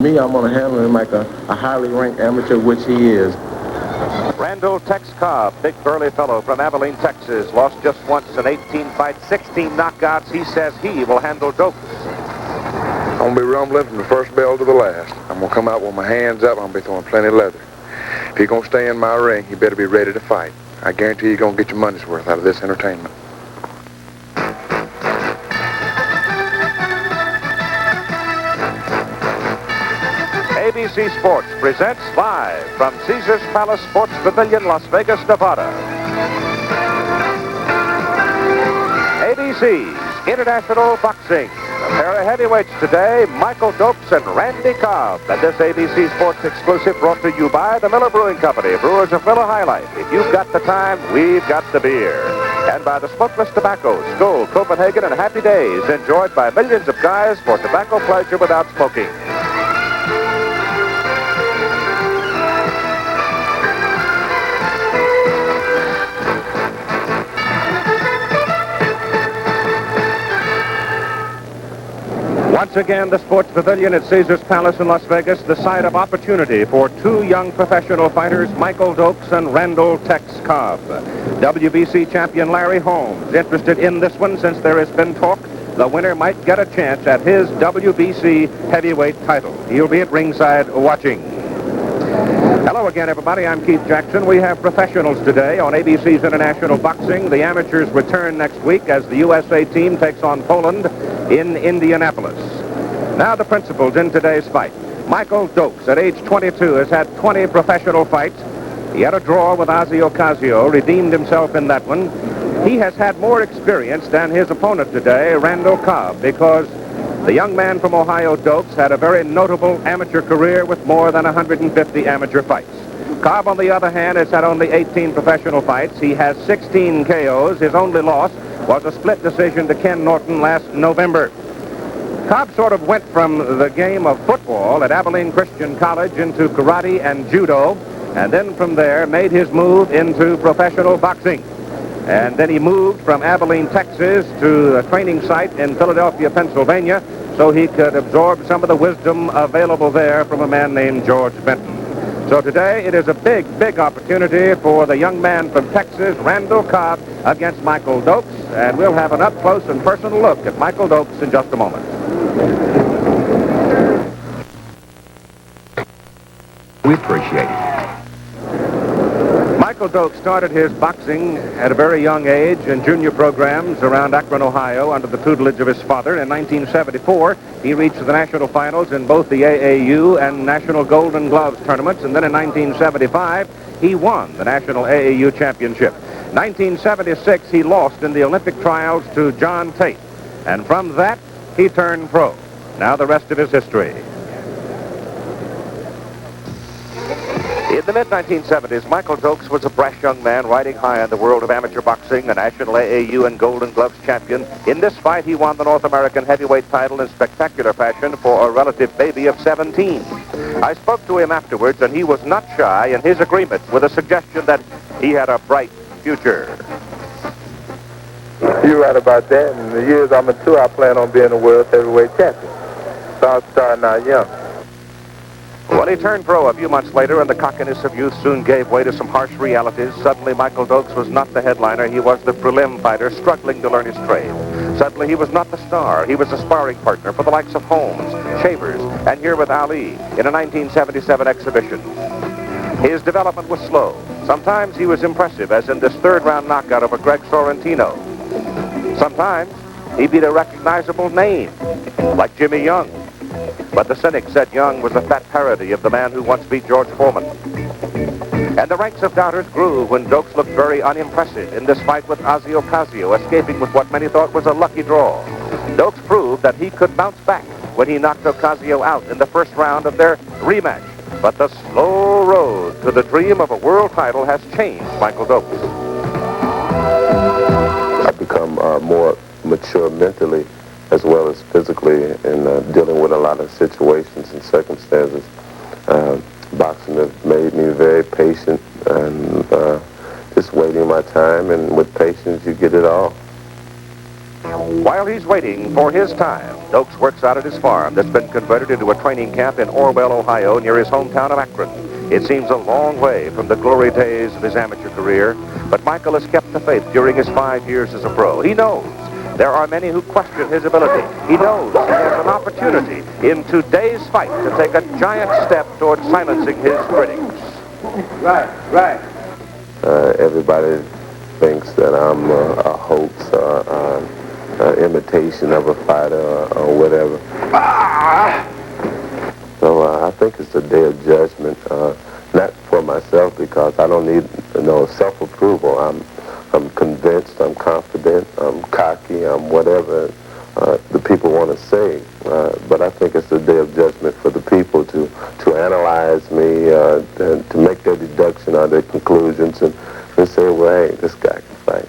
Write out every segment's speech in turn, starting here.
me, I'm going to handle him like a highly ranked amateur, which he is. Randall Tex Cobb, big burly fellow from Abilene, Texas, lost just once in 18 fights, 16 knockouts. He says he will handle Dokes. I'm going to be rumbling from the first bell to the last. I'm going to come out with my hands up. I'm going to be throwing plenty of leather. If you're going to stay in my ring, you better be ready to fight. I guarantee you're going to get your money's worth out of this entertainment. ABC Sports presents live from Caesars Palace Sports Pavilion, Las Vegas, Nevada. ABC's International Boxing. A pair of heavyweights today, Michael Dokes and Randy Cobb. And this ABC Sports exclusive brought to you by the Miller Brewing Company, brewers of Miller High Life. If you've got the time, we've got the beer. And by the smokeless tobacco, Skoal, Copenhagen, and Happy Days, enjoyed by millions of guys for tobacco pleasure without smoking. Once again, the Sports Pavilion at Caesars Palace in Las Vegas, the site of opportunity for two young professional fighters, Michael Dokes and Randall Tex Cobb. WBC champion Larry Holmes interested in this one since there has been talk the winner might get a chance at his WBC heavyweight title. He'll be at ringside watching. Hello again, everybody. I'm Keith Jackson. We have professionals today on ABC's International Boxing. The amateurs return next week as the USA team takes on Poland in Indianapolis. Now the principals in today's fight. Michael Dokes, at age 22, has had 20 professional fights. He had a draw with Ozzy Ocasio, redeemed himself in that one. He has had more experience than his opponent today, Randall Cobb, because the young man from Ohio, Dokes, had a very notable amateur career with more than 150 amateur fights. Cobb, on the other hand, has had only 18 professional fights. He has 16 KOs. His only loss was a split decision to Ken Norton last November. Cobb sort of went from the game of football at Abilene Christian College into karate and judo, and then from there made his move into professional boxing. And then he moved from Abilene, Texas to a training site in Philadelphia, Pennsylvania, so he could absorb some of the wisdom available there from a man named George Benton. So today it is a big, big opportunity for the young man from Texas, Randall Cobb, against Michael Dokes, and we'll have an up-close and personal look at Michael Dokes in just a moment. We appreciate it. Michael Dokes started his boxing at a very young age in junior programs around Akron, Ohio, under the tutelage of his father. In 1974, he reached the national finals in both the AAU and National Golden Gloves tournaments, and then in 1975, he won the National AAU Championship. 1976, he lost in the Olympic trials to John Tate, and from that, he turned pro. Now the rest of his history. In the mid-1970s, Michael Dokes was a brash young man riding high in the world of amateur boxing, a national AAU and Golden Gloves champion. In this fight, he won the North American heavyweight title in spectacular fashion for a relative baby of 17. I spoke to him afterwards, and he was not shy in his agreement with a suggestion that he had a bright future. You're right about that. In the years I'm mature, I plan on being a world heavyweight champion. So I'm starting out young. Well, he turned pro a few months later, and the cockiness of youth soon gave way to some harsh realities. Suddenly, Michael Dokes was not the headliner. He was the prelim fighter struggling to learn his trade. Suddenly, he was not the star. He was a sparring partner for the likes of Holmes, Shavers, and here with Ali in a 1977 exhibition. His development was slow. Sometimes he was impressive, as in this third-round knockout over Greg Sorrentino. Sometimes he beat a recognizable name, like Jimmy Young. But the cynic said Young was a fat parody of the man who once beat George Foreman. And the ranks of doubters grew when Dokes looked very unimpressive in this fight with Ozzy Ocasio, escaping with what many thought was a lucky draw. Dokes proved that he could bounce back when he knocked Ocasio out in the first round of their rematch. But the slow road to the dream of a world title has changed Michael Dokes. I've become more mature mentally as well as physically in dealing with a lot of situations and circumstances. Boxing has made me very patient and just waiting my time, and with patience you get it all. While he's waiting for his time, Dokes works out at his farm that's been converted into a training camp in Orwell, Ohio, near his hometown of Akron. It seems a long way from the glory days of his amateur career, but Michael has kept the faith during his 5 years as a pro. He knows there are many who question his ability. He knows he has an opportunity in today's fight to take a giant step toward silencing his critics. Right. Everybody thinks that I'm a hoax or imitation of a fighter or whatever. So I think it's a day of judgment, not for myself because I don't need self-approval. I'm convinced, I'm confident, I'm cocky, I'm whatever the people want to say. But I think it's a day of judgment for the people to analyze me, to make their deduction or their conclusions and say, well, hey, this guy can fight.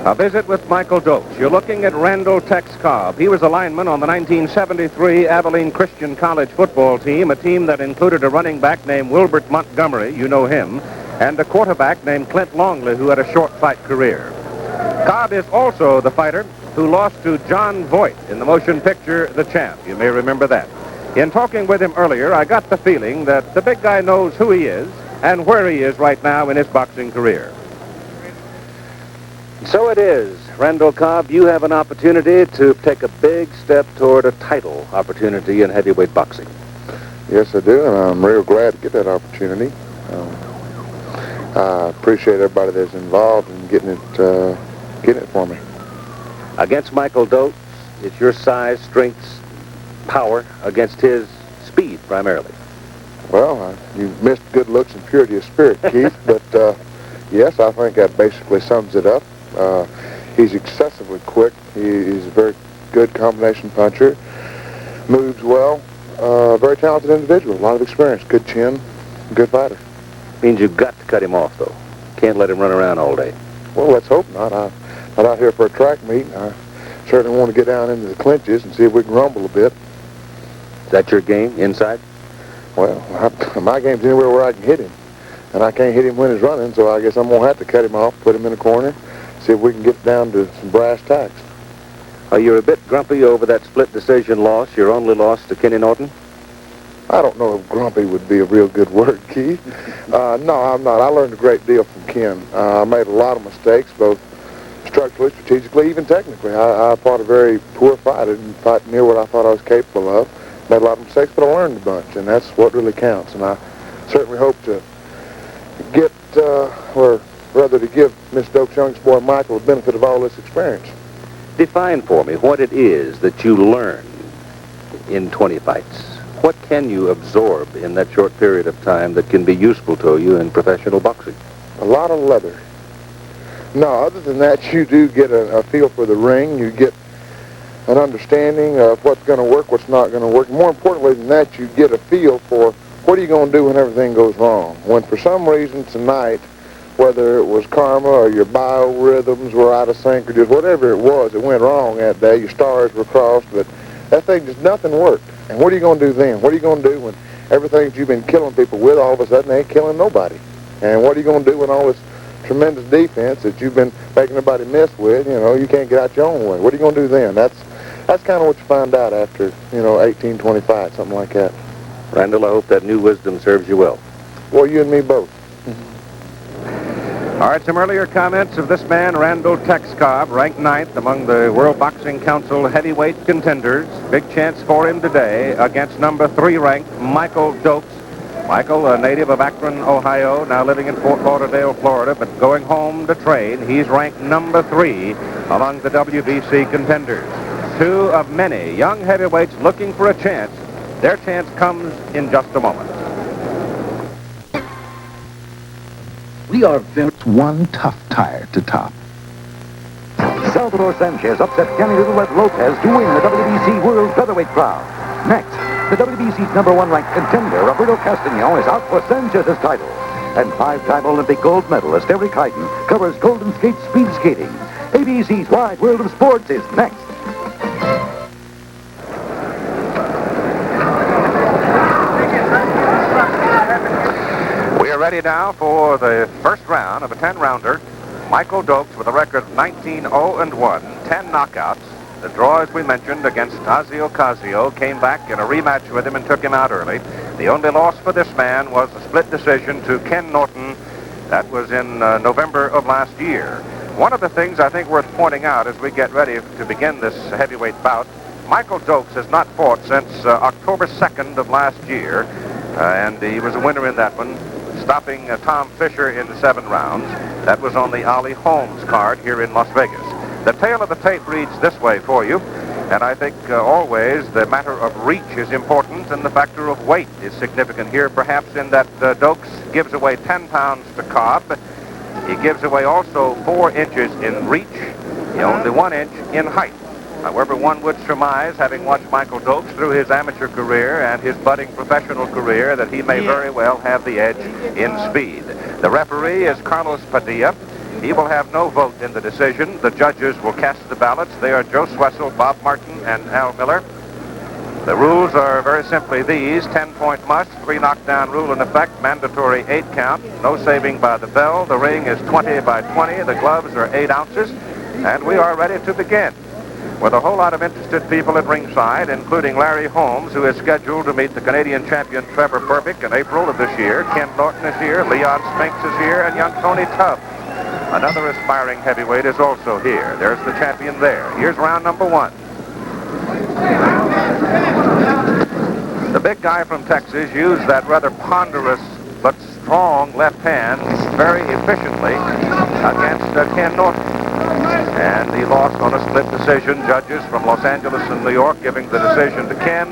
A visit with Michael Dokes. You're looking at Randall Tex Cobb. He was a lineman on the 1973 Abilene Christian College football team, a team that included a running back named Wilbert Montgomery, you know him, and a quarterback named Clint Longley, who had a short fight career. Cobb is also the fighter who lost to John Voight in the motion picture The Champ. You may remember that. In talking with him earlier, I got the feeling that the big guy knows who he is and where he is right now in his boxing career. So it is. Randall Cobb, you have an opportunity to take a big step toward a title opportunity in heavyweight boxing. Yes, I do, and I'm real glad to get that opportunity. I appreciate everybody that's involved in getting it for me. Against Michael Dokes, it's your size, strength, power against his speed primarily. Well, you missed good looks and purity of spirit, Keith, but yes, I think that basically sums it up. He's excessively quick. He's a very good combination puncher. Moves well. Very talented individual. A lot of experience. Good chin. Good fighter. Means you've got to cut him off, though. Can't let him run around all day. Well, let's hope not. I'm not out here for a track meet. I certainly want to get down into the clinches and see if we can rumble a bit. Is that your game, inside? Well, my game's anywhere where I can hit him. And I can't hit him when he's running, so I guess I'm going to have to cut him off, put him in a corner, see if we can get down to some brass tacks. You're a bit grumpy over that split decision loss, your only loss to Kenny Norton? I don't know if grumpy would be a real good word, Keith. No, I'm not. I learned a great deal from Ken. I made a lot of mistakes, both structurally, strategically, even technically. I fought a very poor fight. I didn't fight near what I thought I was capable of. Made a lot of mistakes, but I learned a bunch, and that's what really counts. And I certainly hope to get, or rather to give Miss Dokes' youngest boy Michael the benefit of all this experience. Define for me what it is that you learn in 20 fights. What can you absorb in that short period of time that can be useful to you in professional boxing? A lot of leather. No, other than that, you do get a feel for the ring. You get an understanding of what's going to work, what's not going to work. More importantly than that, you get a feel for what are you going to do when everything goes wrong. When for some reason tonight, whether it was karma or your biorhythms were out of sync or just whatever it was that went wrong that day, your stars were crossed, but that thing just nothing worked. And what are you going to do then? What are you going to do when everything that you've been killing people with all of a sudden ain't killing nobody? And what are you going to do when all this tremendous defense that you've been making everybody miss with, you can't get out your own way? What are you going to do then? That's kind of what you find out after, 18, 20 fights, something like that. Randall, I hope that new wisdom serves you well. Well, you and me both. All right, some earlier comments of this man, Randall Tex Cobb, ranked 9th among the World Boxing Council heavyweight contenders. Big chance for him today against number 3 ranked Michael Dokes. Michael, a native of Akron, Ohio, now living in Fort Lauderdale, Florida, but going home to train. He's ranked number 3 among the WBC contenders. 2 of many young heavyweights looking for a chance. Their chance comes in just a moment. We are one tough tire to top. Salvador Sanchez upset Kenny Lopez to win the WBC World Featherweight crown. Next, the WBC's number 1 ranked contender, Roberto Castaño, is out for Sanchez's title. And 5-time Olympic gold medalist Eric Heiden covers Golden Gate speed skating. ABC's Wide World of Sports is next. We are ready now for the first round of a 10-rounder Michael Dokes with a record of 19-0-1, 10 knockouts. The draw, as we mentioned, against Ozzy Ocasio, came back in a rematch with him and took him out early. The only loss for this man was a split decision to Ken Norton. That was in November of last year. One of the things I think worth pointing out as we get ready to begin this heavyweight bout, Michael Dokes has not fought since October 2nd of last year, and he was a winner in that one, stopping Tom Fisher in 7 rounds. That was on the Ollie Holmes card here in Las Vegas. The tale of the tape reads this way for you, and I think always the matter of reach is important, and the factor of weight is significant here, perhaps in that Dokes gives away 10 pounds to Cobb. He gives away also 4 inches in reach, only 1 inch in height. However, one would surmise, having watched Michael Dokes through his amateur career and his budding professional career, that he may very well have the edge in speed. The referee is Carlos Padilla. He will have no vote in the decision. The judges will cast the ballots. They are Joe Swessel, Bob Martin, and Al Miller. The rules are very simply these: 10-point must, 3 knockdown rule in effect, mandatory 8 count, no saving by the bell. The ring is 20 by 20. The gloves are 8 ounces, and we are ready to begin. With a whole lot of interested people at ringside, including Larry Holmes, who is scheduled to meet the Canadian champion Trevor Berbick in April of this year. Ken Norton is here, Leon Spinks is here, and young Tony Tubbs, another aspiring heavyweight, is also here. There's the champion there. Here's round number 1. The big guy from Texas used that rather ponderous but strong left hand very efficiently against Ken Norton. And he lost on a split decision. Judges from Los Angeles and New York giving the decision to Ken,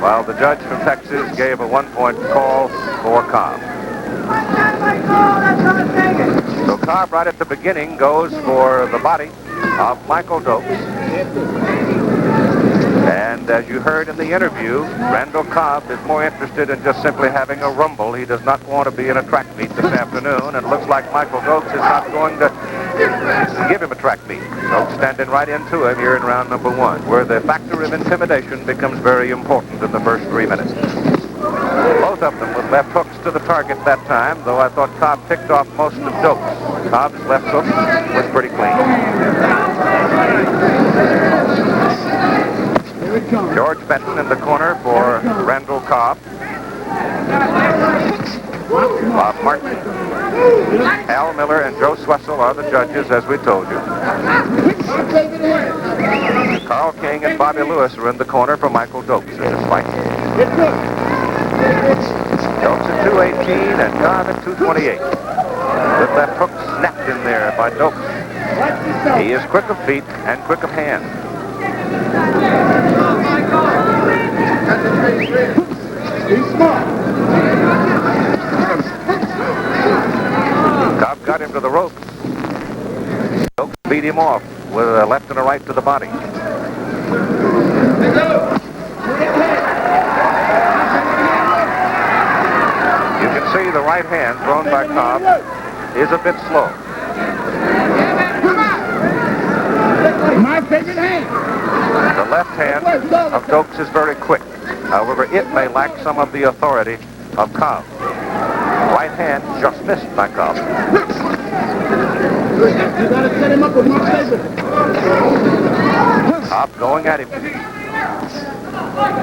while the judge from Texas gave a 1-point call for Cobb. So Cobb, right at the beginning, goes for the body of Michael Dokes. And as you heard in the interview, Randall Cobb is more interested in just simply having a rumble. He does not want to be in a track meet this afternoon, and it looks like Michael Dokes is not going to give him a track meet. Dokes standing right into him here in round number 1, where the factor of intimidation becomes very important in the first 3 minutes. Both of them with left hooks to the target that time, though I thought Cobb picked off most of Dokes. Cobb's left hook was pretty clean. George Benton in the corner for Randall Cobb. Bob Martin, Al Miller, and Joe Swessel are the judges, as we told you. Carl King and Bobby Lewis are in the corner for Michael Dokes in this fight. Dokes at 218 and Cobb at 228. With left hook snapped in there by Dokes. He is quick of feet and quick of hand. He's smart. Cobb got him to the ropes. Dokes beat him off with a left and a right to the body. You can see the right hand thrown by Cobb is a bit slow. My favorite hand. The left hand of Dokes is very quick. However, it may lack some of the authority of Cobb. Right hand just missed by Cobb. You gotta set him up with my favorite. Cobb going at him.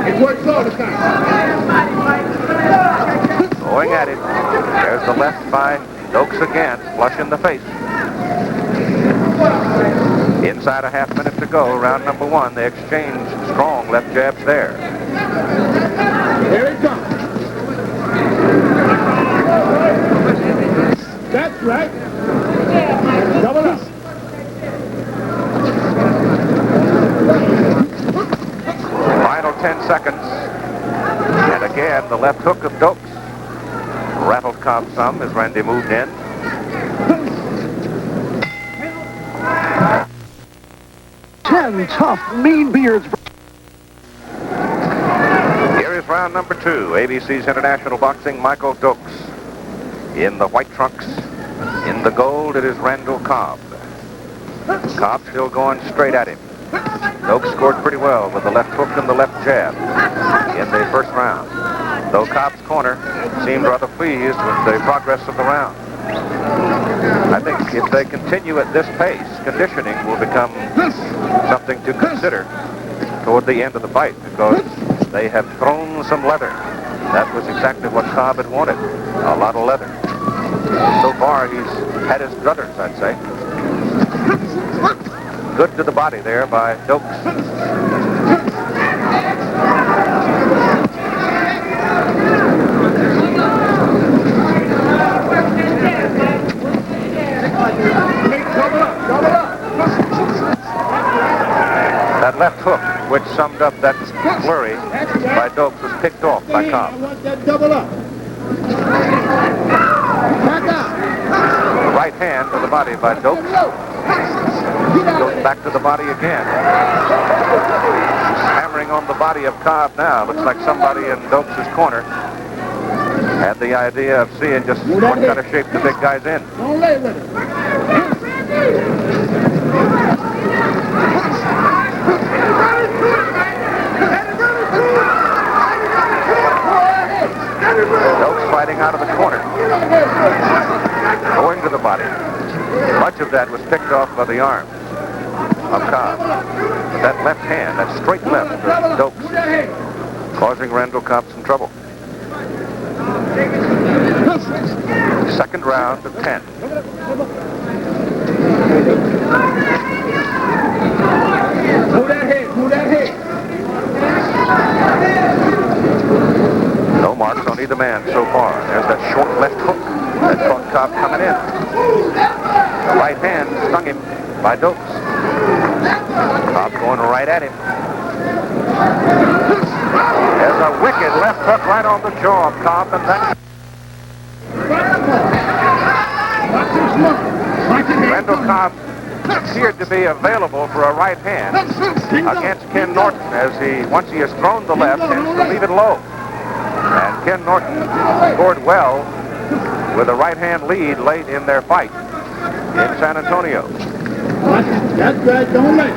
It works all the time. Going at him. There's the left by Dokes again, flush in the face. Inside a half minute to go, round number 1. They exchanged strong left jabs there. Here it comes. That's right. Double up. Final 10 seconds. And again, the left hook of Dokes rattled Cobb some as Randy moved in. Tough, mean beards. Here is round number 2. ABC's International Boxing, Michael Dokes. In the white trunks, in the gold, it is Randall Cobb. Cobb still going straight at him. Dokes scored pretty well with the left hook and the left jab in the first round, though Cobb's corner seemed rather pleased with the progress of the round. I think if they continue at this pace, conditioning will become something to consider toward the end of the fight, because they have thrown some leather. That was exactly what Cobb had wanted, a lot of leather. So far, he's had his druthers, I'd say. Good to the body there by Dokes. That left hook, which summed up that flurry by Dokes, was picked off by Cobb. I want that double up. Back out. The right hand to the body by Dokes. Goes back to the body again. He's hammering on the body of Cobb now. Looks like somebody in Dokes' corner had the idea of seeing just what kind of shape the big guy's in. Don't lay with it. Dokes fighting out of the corner. Going to the body. Much of that was picked off by the arms of Cobb. But that left hand, that straight left of Dokes, causing Randall Cobb some trouble. Second round of 10. Move that head, move that head. No marks on either man so far. There's that short left hook that caught Cobb coming in. The right hand stung him by Dokes. Cobb going right at him. There's a wicked left hook right on the jaw of Cobb, and that Randall Cobb appeared to be available for a right hand against Ken Norton, as once he has thrown the left, tends to leave it low. And Ken Norton scored well with a right-hand lead late in their fight in San Antonio. That's right, don't let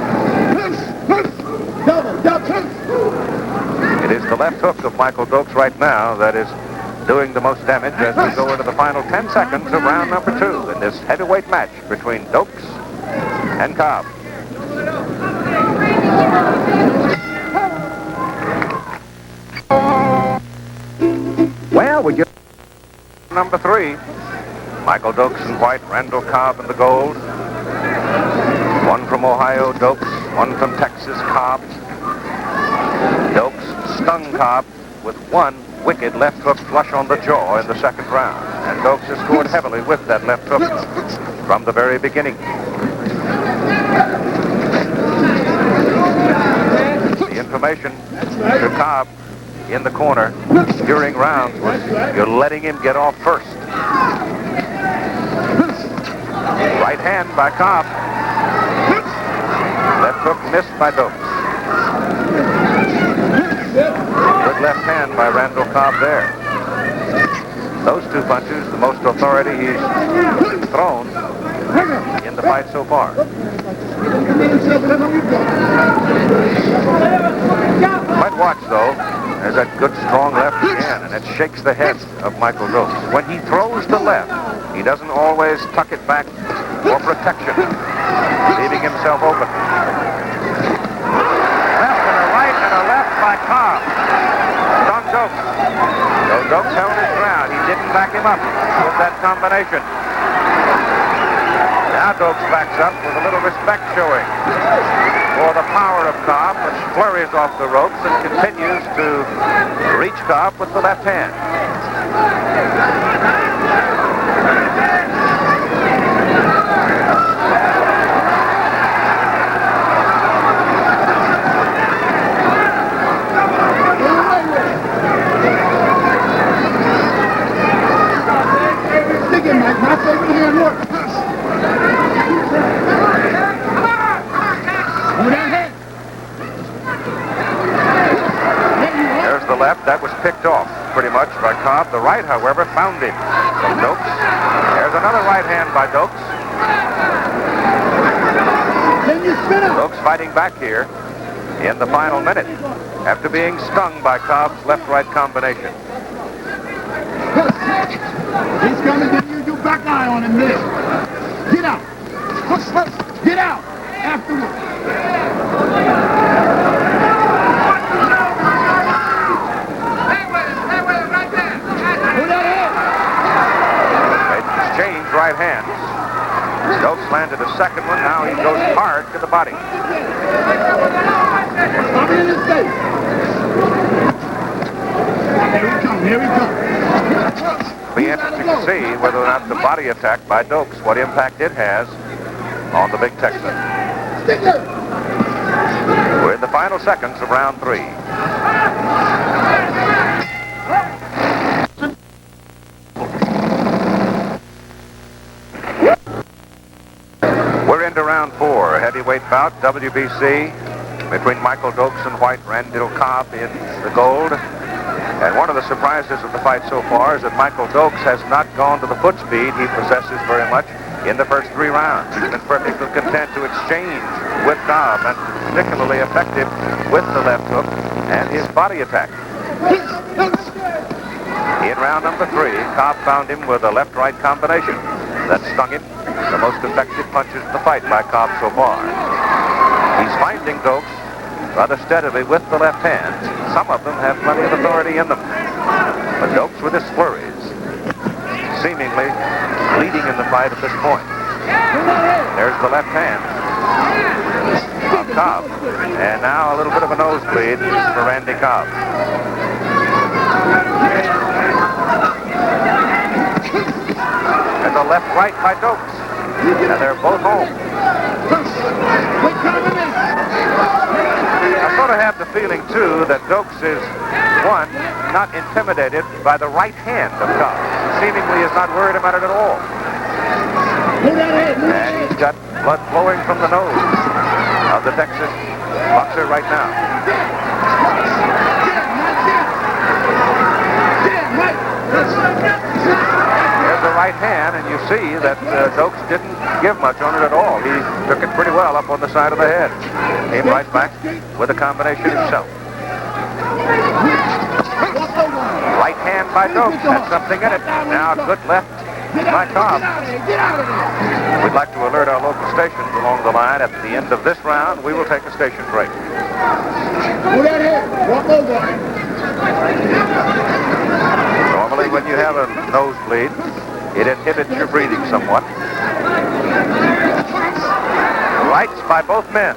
double, double. It is the left hook of Michael Dokes right now that is doing the most damage as we go into the final 10 seconds of round number 2 in this heavyweight match between Dokes and Cobb. Well, we get number 3. Michael Dokes in white, Randall Cobb in the gold. One from Ohio, Dokes. One from Texas, Cobb. Dokes stung Cobb with one wicked left hook flush on the jaw in the second round. And Dokes has scored heavily with that left hook from the very beginning. The information to Cobb in the corner during rounds was, you're letting him get off first. Right hand by Cobb. Left hook missed by Dokes. Good left hand by Randall Cobb there. Those two punches, the most authority he's thrown in the fight so far. Might watch, though. There's that good, strong left again, and it shakes the head of Michael Dokes. When he throws the left, he doesn't always tuck it back for protection, leaving himself open. Left and a right and a left by Cobb. Stung Dokes. So Dokes held his ground. He didn't back him up with that combination. Now Dokes backs up with a little respect showing for the power of Cobb, which flurries off the ropes and continues to reach Cobb with the left hand. There's the left. That was picked off pretty much by Cobb. The right, however, found him from Dokes. There's another right hand by Dokes. Dokes fighting back here in the final minute after being stung by Cobb's left-right combination. He's coming to you back eye on him there. Get out. Afterwards. Put that They exchange right hands. Dokes landed a second one. Now he goes hard to the body. Stop it in his face. Here he comes. Be interesting to see whether or not the body attack by Dokes, what impact it has on the big Texan. We're in the final seconds of round 3. We're into round 4, heavyweight bout, WBC, between Michael Dokes and white, Randall Cobb in the gold. And one of the surprises of the fight so far is that Michael Dokes has not gone to the foot speed he possesses very much in the first 3 rounds. He's been perfectly content to exchange with Cobb, and particularly effective with the left hook and his body attack. In round number 3, Cobb found him with a left-right combination that stung him. The most effective punches of the fight by Cobb so far. He's finding Dokes rather steadily with the left hand. Some of them have plenty of authority in them. But Dokes with his flurries, seemingly leading in the fight at this point. There's the left hand of Cobb. And now a little bit of a nosebleed for Randy Cobb. And the left-right by Dokes. And they're both home. I sort of have the feeling, too, that Dokes is, one, not intimidated by the right hand of Cobb. Seemingly is not worried about it at all. And he's got blood flowing from the nose of the Texas boxer right now. There's the right hand, and you see that Dokes didn't give much on it at all. He took it pretty well up on the side of the head. Came right back with a combination himself. Right hand by Dokes had something in it. Now good left by Cobb. We'd like to alert our local stations along the line. At the end of this round, we will take a station break. Normally when you have a nosebleed, it inhibits your breathing somewhat. Rights by both men.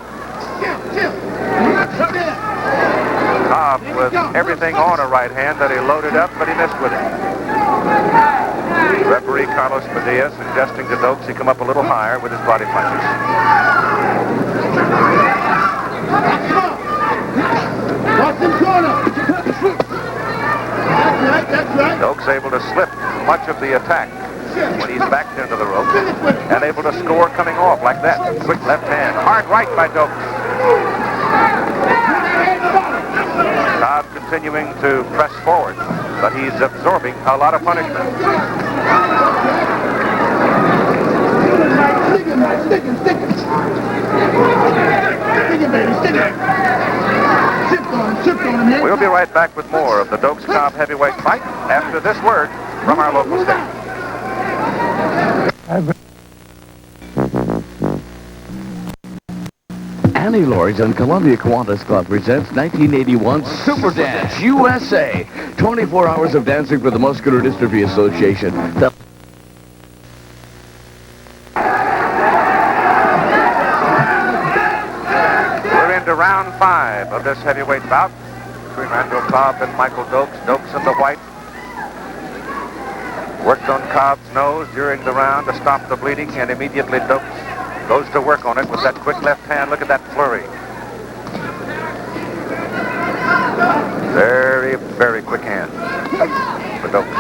Cobb with everything on a right hand that he loaded up, but he missed with it. Referee Carlos Padilla suggesting to Dokes he come up a little higher with his body punches. That's right. Dokes able to slip much of the attack when he's backed into the rope and able to score coming off like that. Quick left hand. Hard right by Dokes. Cobb continuing to press forward, but he's absorbing a lot of punishment. Stick him, baby, stick him. Shift on him. We'll be right back with more of the Dokes-Cobb heavyweight fight after this word from our local station. Annie Lords and Columbia Kiwanis Club presents 1981 Super Dance USA. 24 hours of dancing for the Muscular Dystrophy Association. We're into round 5 of this heavyweight bout between Randall Cobb and Michael Dokes. Dokes in the white. Worked on Cobb's nose during the round to stop the bleeding, and immediately Dokes goes to work on it with that quick left hand. Look at that flurry. Very, very quick hand for Dokes.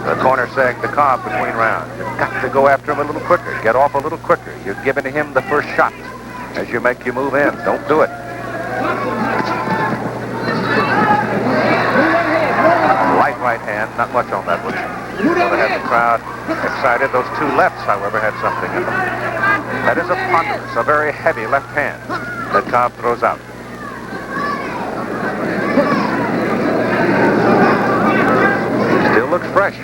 The corner saying to Cobb between rounds, you've got to go after him a little quicker. Get off a little quicker. You're giving him the first shot as you make your move in. Don't do it. Right hand, not much on that one. So they had the crowd excited. Those two lefts, however, had something in them. That is a ponderous, a very heavy left hand that Cobb throws out. Still looks fresh.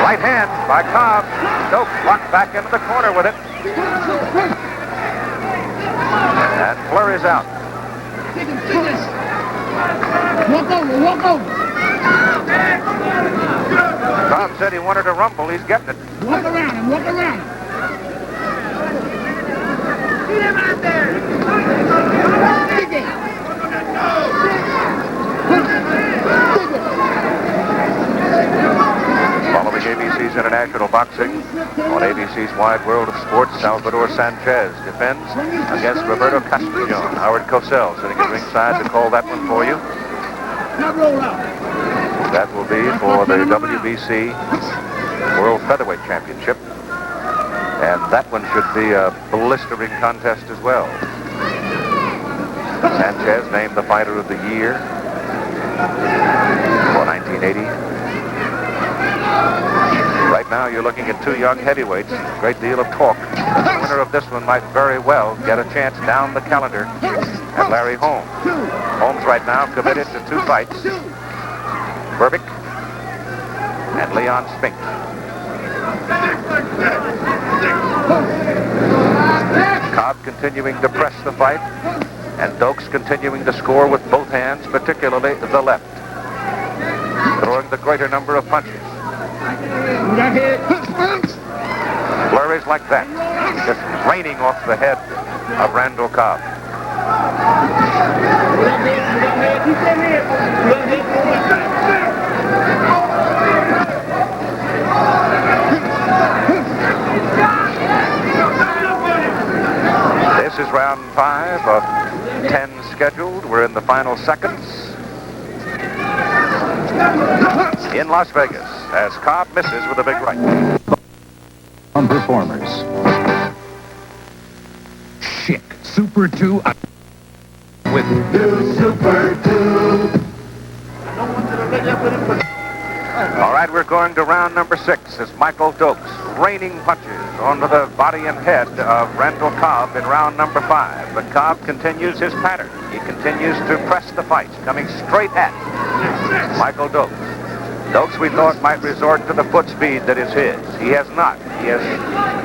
Right hand by Cobb. Dokes locked back into the corner with it. And flurries out. Walk over, walk over. Cobb said he wanted to rumble. He's getting it. Walk around him, walk around him. Get him out there. Dig it. Following ABC's International Boxing, on ABC's Wide World of Sports, Salvador Sanchez defends against Roberto Castellon. Howard Cosell sitting at ringside to call that one for you. Now roll out. That will be for the WBC World Featherweight Championship. And that one should be a blistering contest as well. Sanchez named the Fighter of the Year for 1980. Right now, you're looking at two young heavyweights. Great deal of talk. The winner of this one might very well get a chance down the calendar at Larry Holmes. Holmes right now committed to 2 fights. Berbick and Leon Spink. Cobb continuing to press the fight, and Dokes continuing to score with both hands, particularly the left, throwing the greater number of punches. Flurries like that, just raining off the head of Randall Cobb. This is round 5 of 10 scheduled. We're in the final seconds in Las Vegas as Cobb misses with a big right. On performers. Chic Super 2 with new Super 2. All right, we're going to round number 6 as Michael Dokes raining punches onto the body and head of Randall Cobb in round number 5. But Cobb continues his pattern. He continues to press the fight, coming straight at Michael Dokes. Dokes, we thought, might resort to the foot speed that is his. He has not. He has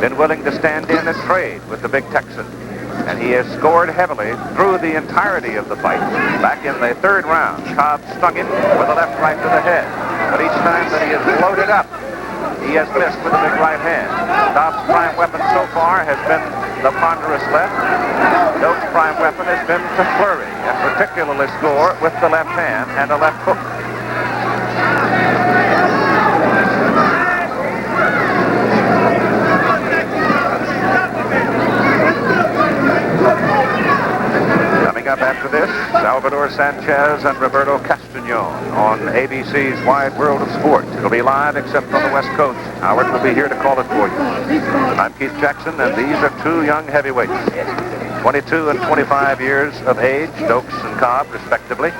been willing to stand in and trade with the big Texan. And he has scored heavily through the entirety of the fight. Back in the 3rd round, Cobb stung him with a left right to the head. But each time that he has loaded up, he has missed with a big right hand. Cobb's prime weapon so far has been the ponderous left. Dokes' prime weapon has been to flurry, and particularly score with the left hand and a left hook. Coming up after this, Salvador Sanchez and Roberto Castellon on ABC's Wide World of Sport. It'll be live except on the West Coast. Howard will be here to call it for you. I'm Keith Jackson, and these are two young heavyweights. 22 and 25 years of age, Dokes and Cobb, respectively.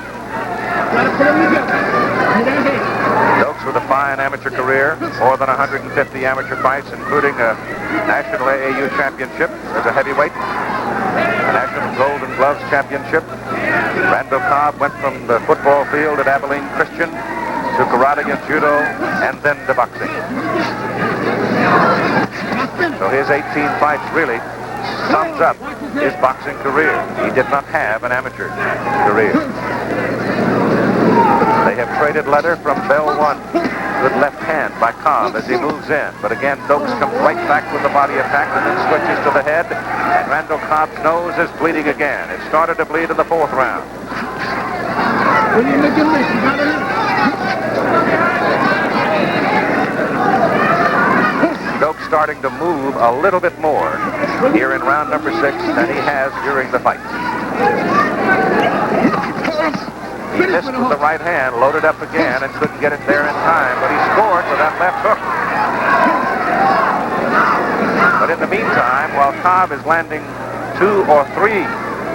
Dokes with a fine amateur career, more than 150 amateur fights, including a national AAU championship as a heavyweight, a national Golden Gloves championship. Randall Cobb went from the football field at Abilene Christian to karate and judo, and then to boxing. So his 18 fights really sums up his boxing career. He did not have an amateur career. They have traded leather from bell 1. Good left hand by Cobb as he moves in. But again, Dokes comes right back with the body attack and then switches to the head. And Randall Cobb's nose is bleeding again. It started to bleed in the 4th round. Dokes starting to move a little bit more here in round number 6 than he has during the fight. He missed with the right hand, loaded up again, and couldn't get it there in time, but he scored with that left hook. But in the meantime, while Cobb is landing 2 or 3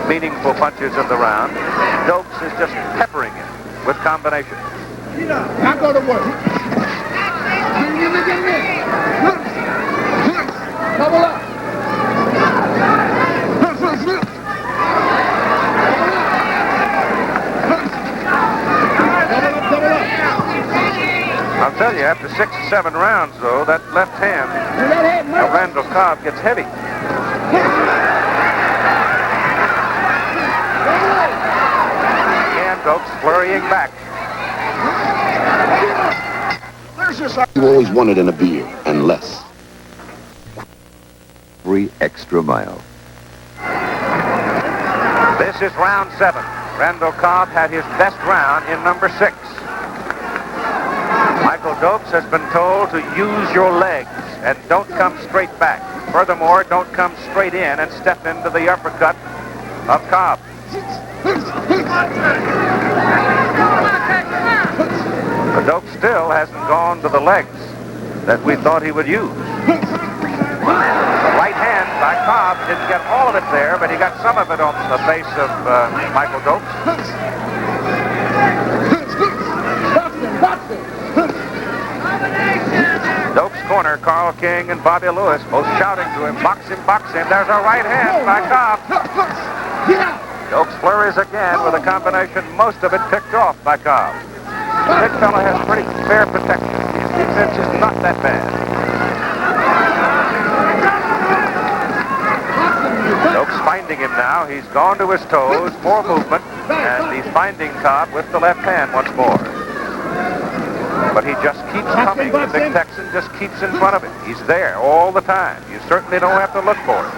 meaningful punches of the round, Dokes is just peppering him with combinations. Now go to work. Double up. I'll tell you, after 6 or 7 rounds, though, that left hand of Randall Cobb gets heavy. Again, Dokes flurrying back. You always wanted in a beer, and less. Every extra mile. This is round 7. Randall Cobb had his best round in number 6. Michael Dokes has been told to use your legs and don't come straight back. Furthermore, don't come straight in and step into the uppercut of Cobb. But Dokes still hasn't gone to the legs that we thought he would use. Right hand by Cobb didn't get all of it there, but he got some of it on the face of Michael Dokes. Dokes' corner, Carl King and Bobby Lewis both shouting to him, box him, box him. There's a right hand by Cobb. Dokes flurries again with a combination, most of it picked off by Cobb. The big fellow has pretty fair protection. His defense is not that bad. Dokes finding him now. He's gone to his toes, more movement, and he's finding Cobb with the left hand once more. But he just keeps coming. The big Texan just keeps in front of him. He's there all the time. You certainly don't have to look for him.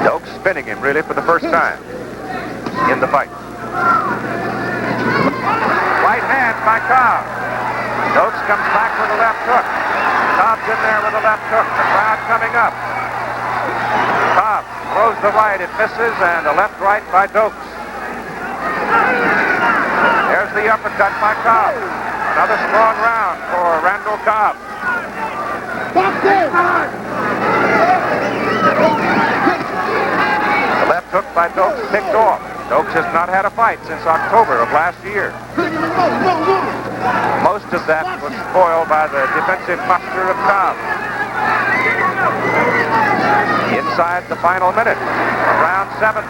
Dokes spinning him really for the first time in the fight. Right hand by Cobb. Dokes comes back with a left hook. Cobb's in there with a left hook. The crowd coming up. Cobb throws the right. It misses, and a left right by Dokes. There's the uppercut by Cobb. Another strong round for Randall Cobb. The left hook by Dokes picked off. Dokes has not had a fight since October of last year. Most of that was spoiled by the defensive posture of Cobb. Inside the final minute of round 7.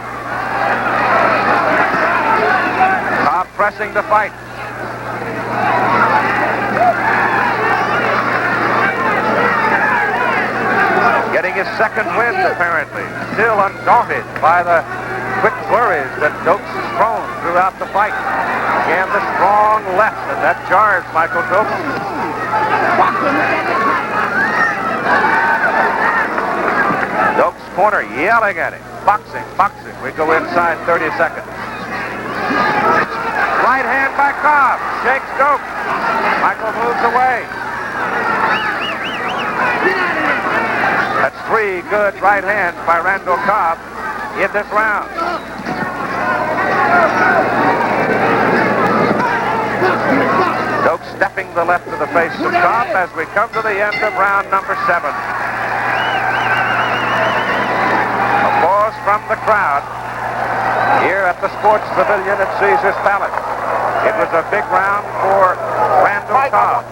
Cobb pressing the fight. Getting his second win, apparently. Still undaunted by the quick flurries that Dokes has thrown throughout the fight. Again, the strong left, and that jars Michael Dokes. Dokes' corner yelling at him. Boxing, boxing. We go inside 30 seconds. Right hand by Cobb. Shakes Dokes. Michael moves away. That's 3 good right hands by Randall Cobb in this round. Dokes stepping the left to the face of Cobb as we come to the end of round number 7. Applause from the crowd here at the Sports Pavilion at Caesar's Palace. It was a big round for Randall Cobb.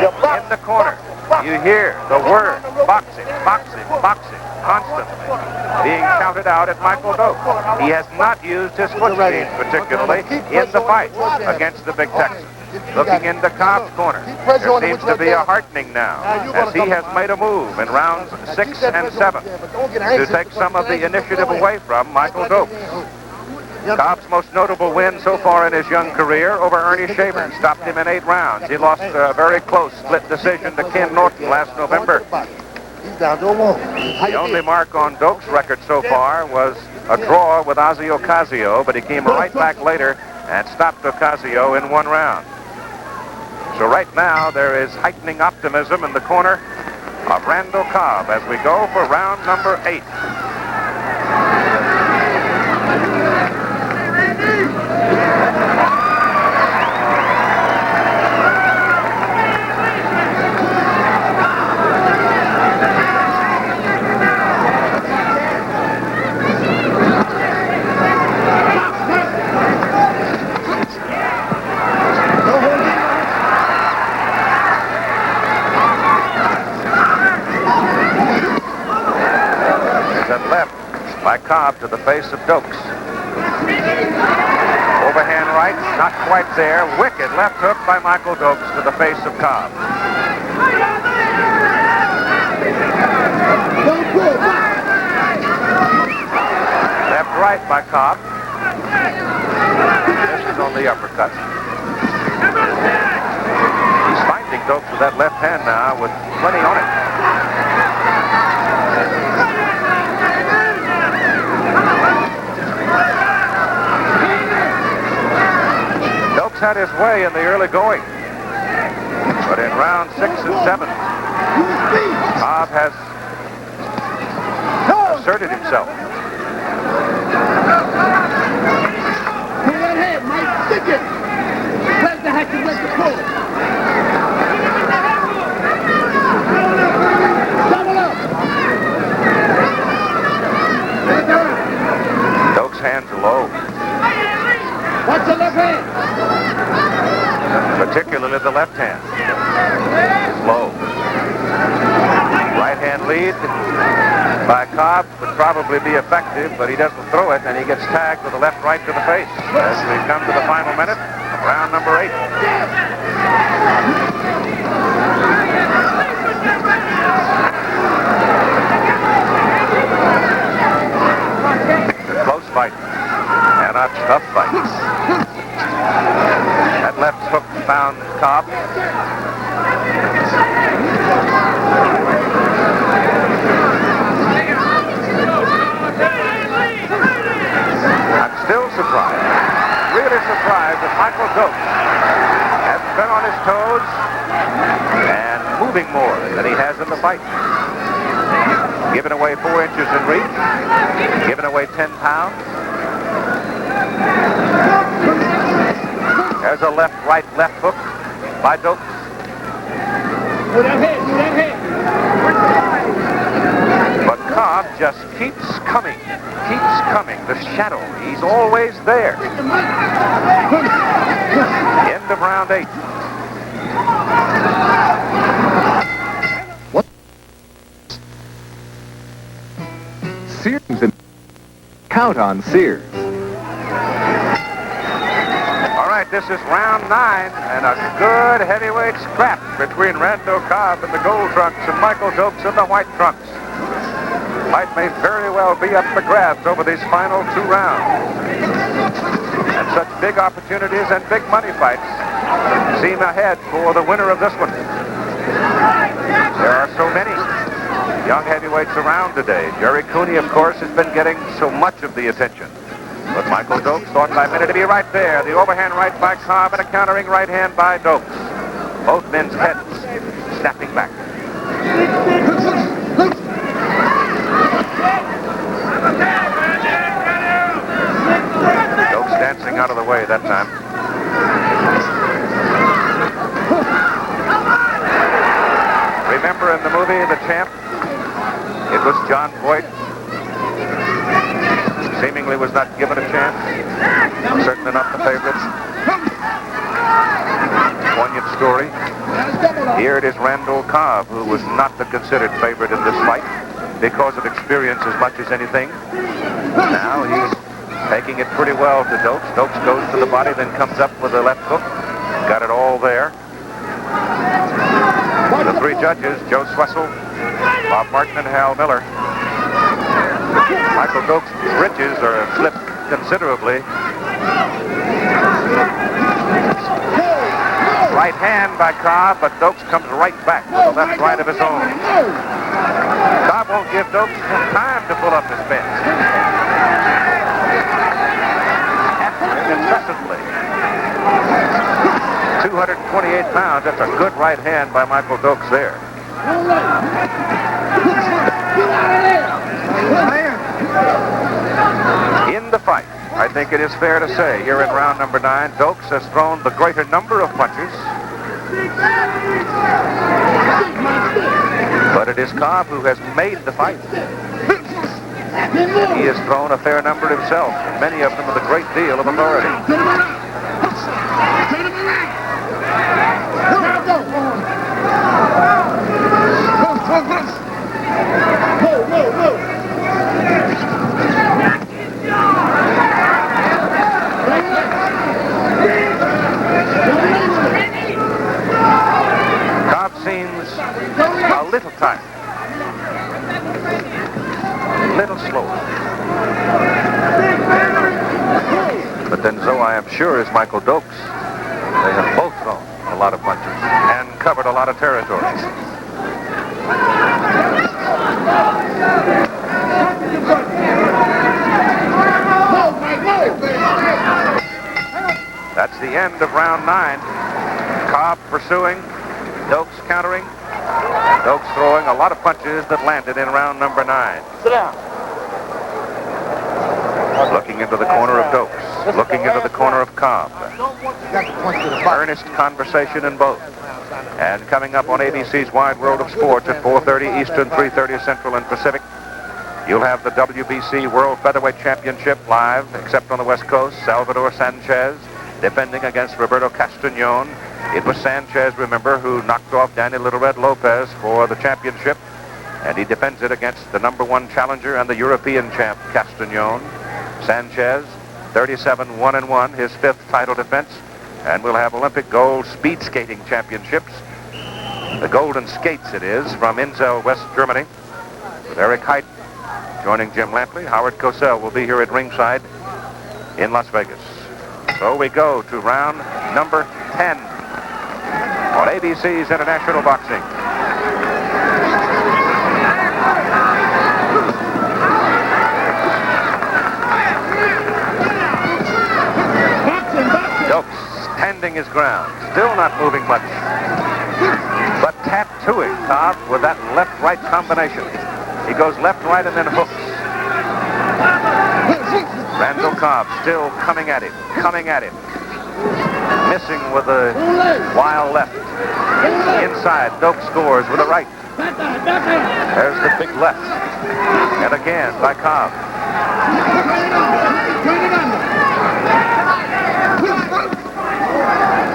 In the corner, you hear the word boxing, boxing, boxing constantly being shouted out at Michael Dokes. He has not used his foot speed particularly in the fight against the big Texan. Looking into Cobb's corner, there seems to be a heartening now as he has made a move in rounds 6 and 7 to take some of the initiative away from Michael Dokes. Cobb's most notable win so far in his young career over Ernie Shaver. Stopped him in 8 rounds. He lost a very close split decision to Ken Norton last November. The only mark on Dokes' record so far was a draw with Ozzie Ocasio, but he came right back later and stopped Ocasio in 1 round. So right now there is heightening optimism in the corner of Randall Cobb as we go for round number 8. Cobb to the face of Dokes. Overhand right, not quite there. Wicked left hook by Michael Dokes to the face of Cobb. Left right by Cobb. This is on the uppercut. He's finding Dokes with that left hand now with plenty on it. Dokes had his way in the early going. But in round 6 and 7, Cobb has asserted himself. Pull that head, Mike. Stick it. Press the hatchet, let the pull. Double up. Dokes' hands are low. Watch the left hand. Particularly the left hand is low. Right hand lead by Cobb would probably be effective, but he doesn't throw it, and he gets tagged with a left right to the face. As we come to the final minute of round number 8. It's a close fight and a tough fight. That left hook found Cobb. I'm still surprised, really surprised that Michael Dokes hasn't been on his toes and moving more than he has in the fight. Giving away 4 inches in reach, giving away 10 pounds. There's a left-right left hook by Dokes. Move that head, move that head. But Cobb just keeps coming. The shadow, he's always there. End of round 8. What? Sears and count on Sears. All right, this is round 9, and a good heavyweight scrap between Randall Cobb in the gold trunks and Michael Dokes in the white trunks. Fight may very well be up for grabs over these final 2 rounds. And such big opportunities and big money fights seem ahead for the winner of this one. There are so many young heavyweights around today. Jerry Cooney, of course, has been getting so much of the attention. But Michael Dokes thought by minute to be right there. The overhand right by Cobb and a countering right hand by Dokes. Both men's heads snapping back. Dokes dancing out of the way that time. Remember in the movie The Champ? It was John Voight. Seemingly was not given a chance. Certainly not the favorite. Poignant story. Here it is Randall Cobb, who was not the considered favorite in this fight because of experience as much as anything. Now he's taking it pretty well to Dokes. Dokes goes to the body, then comes up with a left hook. Got it all there. The 3 judges, Joe Swessel, Bob Martin, and Hal Miller. Michael Dokes' britches are slipped considerably. Right hand by Cobb, but Dokes comes right back with a left right of his own. Cobb won't give Dokes time to pull up his fence. Incessantly. 228 pounds. That's a good right hand by Michael Dokes there. In the fight, I think it is fair to say, here in round number 9, Dokes has thrown the greater number of punches. But it is Cobb who has made the fight. He has thrown a fair number himself, many of them with a great deal of authority. sure is Michael Dokes. They have both thrown a lot of punches and covered a lot of territory. That's the end of round 9. Cobb pursuing, Dokes countering, Dokes throwing a lot of punches that landed in round number 9. Sit down. Looking into the corner of Dokes, looking into the corner of Cobb. Earnest conversation in both. And coming up on ABC's Wide World of Sports at 4:30 Eastern, 3:30 Central and Pacific, you'll have the WBC World Featherweight Championship live, except on the West Coast. Salvador Sanchez defending against Roberto Castañón. It was Sanchez, remember, who knocked off Danny Little Red Lopez for the championship, and he defends it against the #1 challenger and the European champ, Castañón. Sanchez, 37-1-1, his 5th title defense, and we'll have Olympic gold speed skating championships. The Golden Skates it is, from Innsel, West Germany, with Eric Heidt joining Jim Lampley. Howard Cosell will be here at ringside in Las Vegas. So we go to round number 10 on ABC's International Boxing. Dokes standing his ground, still not moving much, but tattooing Cobb with that left-right combination. He goes left-right and then hooks. Randall Cobb still coming at him, missing with a wild left. Inside, Dokes scores with a right. There's the big left, and again by Cobb.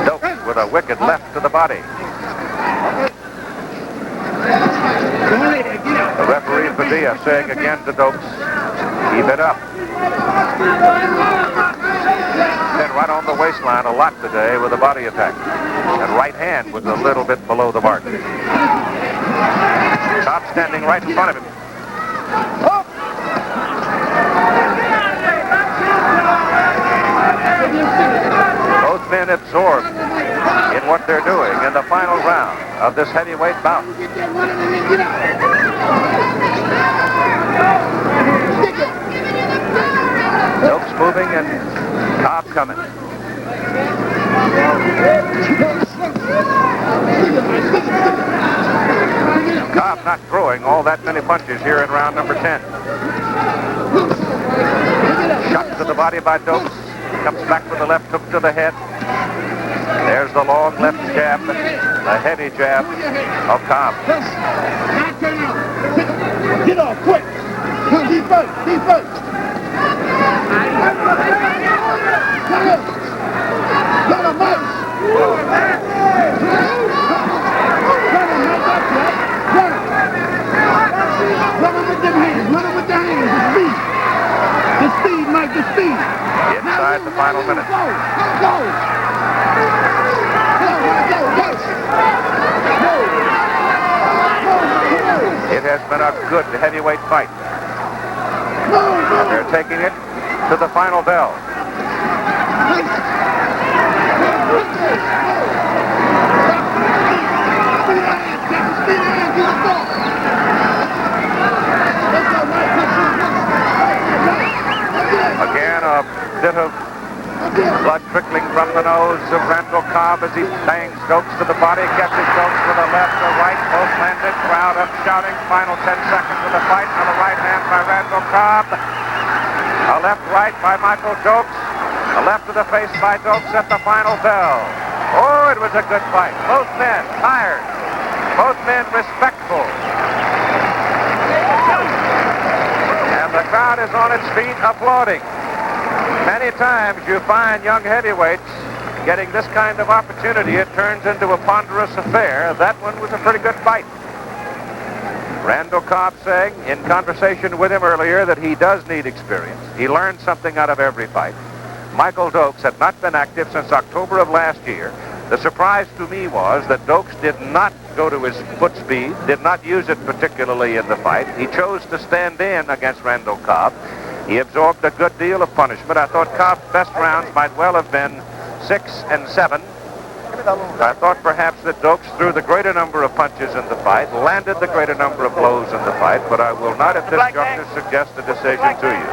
Dokes with a wicked left to the body. The referee Padilla saying again to Dokes, keep it up. Then right on the waistline a lot today with a body attack. And right hand was a little bit below the mark. Cobb standing right in front of him. Both men absorbed in what they're doing in the final round of this heavyweight bout. Dokes moving and Cobb coming. Cobb not throwing all that many punches here in round number 10. Shot to the body by Dokes. Comes back with the left hook to the head. There's the long left jab, the heavy jab of Cobb. Get off, quick! Deep first, deep first! Get him, Mike! Run him with them hands, run him with the hands, the speed, Mike, the speed! Inside the final minute. Go! It has been a good heavyweight fight. And they're taking it to the final bell. Again, a bit of blood trickling from the nose of Randall Cobb as he bangs Dokes to the body, catches Dokes with a left or right, both landed. Crowd up shouting, final 10 seconds of the fight. On the right hand by Randall Cobb. A left right by Michael Dokes. A left to the face by Dokes at the final bell. Oh, it was a good fight. Both men tired. Both men respectful. And the crowd is on its feet applauding. Many times you find young heavyweights getting this kind of opportunity. It turns into a ponderous affair. That one was a pretty good fight. Randall Cobb saying in conversation with him earlier that he does need experience. He learned something out of every fight. Michael Dokes had not been active since October of last year. The surprise to me was that Dokes did not go to his foot speed, did not use it particularly in the fight. He chose to stand in against Randall Cobb. He absorbed a good deal of punishment. I thought Cobb's best rounds might well have been 6 and 7. I thought perhaps that Dokes threw the greater number of punches in the fight, landed the greater number of blows in the fight, but I will not at this juncture suggest a decision to you.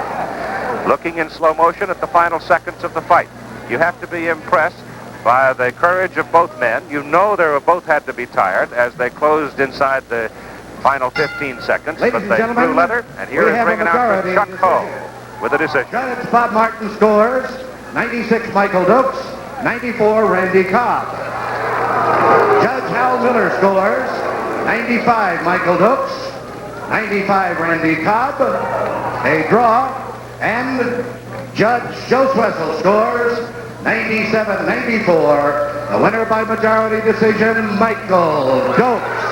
Looking in slow motion at the final seconds of the fight, you have to be impressed by the courage of both men. You know they both had to be tired as they closed inside the final 15 seconds, Ladies but they drew leather, and here is ringing out for Chuck Cobb with a decision. Judge Bob Martin scores 96 Michael Dokes, 94 Randy Cobb. Judge Hal Miller scores 95 Michael Dokes, 95 Randy Cobb, a draw, and Judge Joe Swessel scores 97-94. The winner by majority decision, Michael Dokes.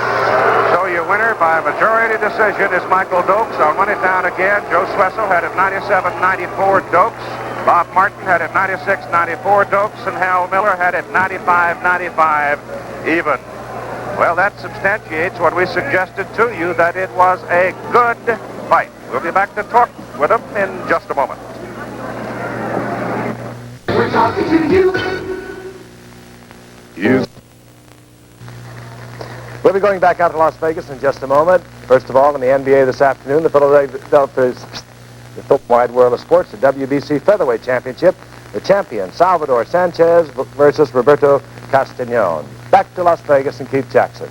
So your winner by majority decision is Michael Dokes. I'll run it down again. Joe Swessel had it 97-94 Dokes. Bob Martin had it 96-94 Dokes, and Hal Miller had it 95-95 even. Well, that substantiates what we suggested to you, that it was a good fight. We'll be back to talk with them in just a moment. We're talking to you. We'll be going back out to Las Vegas in just a moment. First of all, in the NBA this afternoon, the Philadelphia's Wide World of Sports, the WBC Featherweight Championship. The champion, Salvador Sanchez versus Roberto Castañón. Back to Las Vegas and Keith Jackson.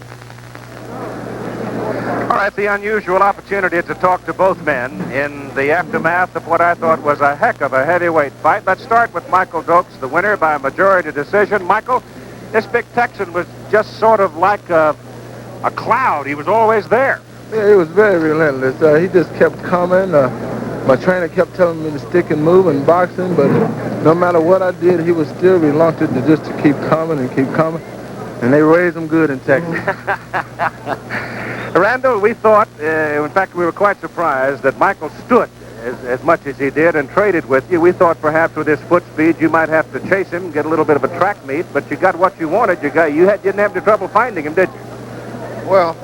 All right, the unusual opportunity to talk to both men in the aftermath of what I thought was a heck of a heavyweight fight. Let's start with Michael Dokes, the winner by majority decision. Michael, this big Texan was just sort of like a cloud. He was always there. Yeah, he was very relentless. He just kept coming. My trainer kept telling me to stick and move in boxing, but no matter what I did, he was still reluctant to keep coming and keep coming. And they raised him good in Texas. Randall, we thought, in fact, we were quite surprised that Michael stood as much as he did and traded with you. We thought perhaps with his foot speed you might have to chase him, get a little bit of a track meet, but you got what you wanted. You didn't have any trouble finding him, did you? Well,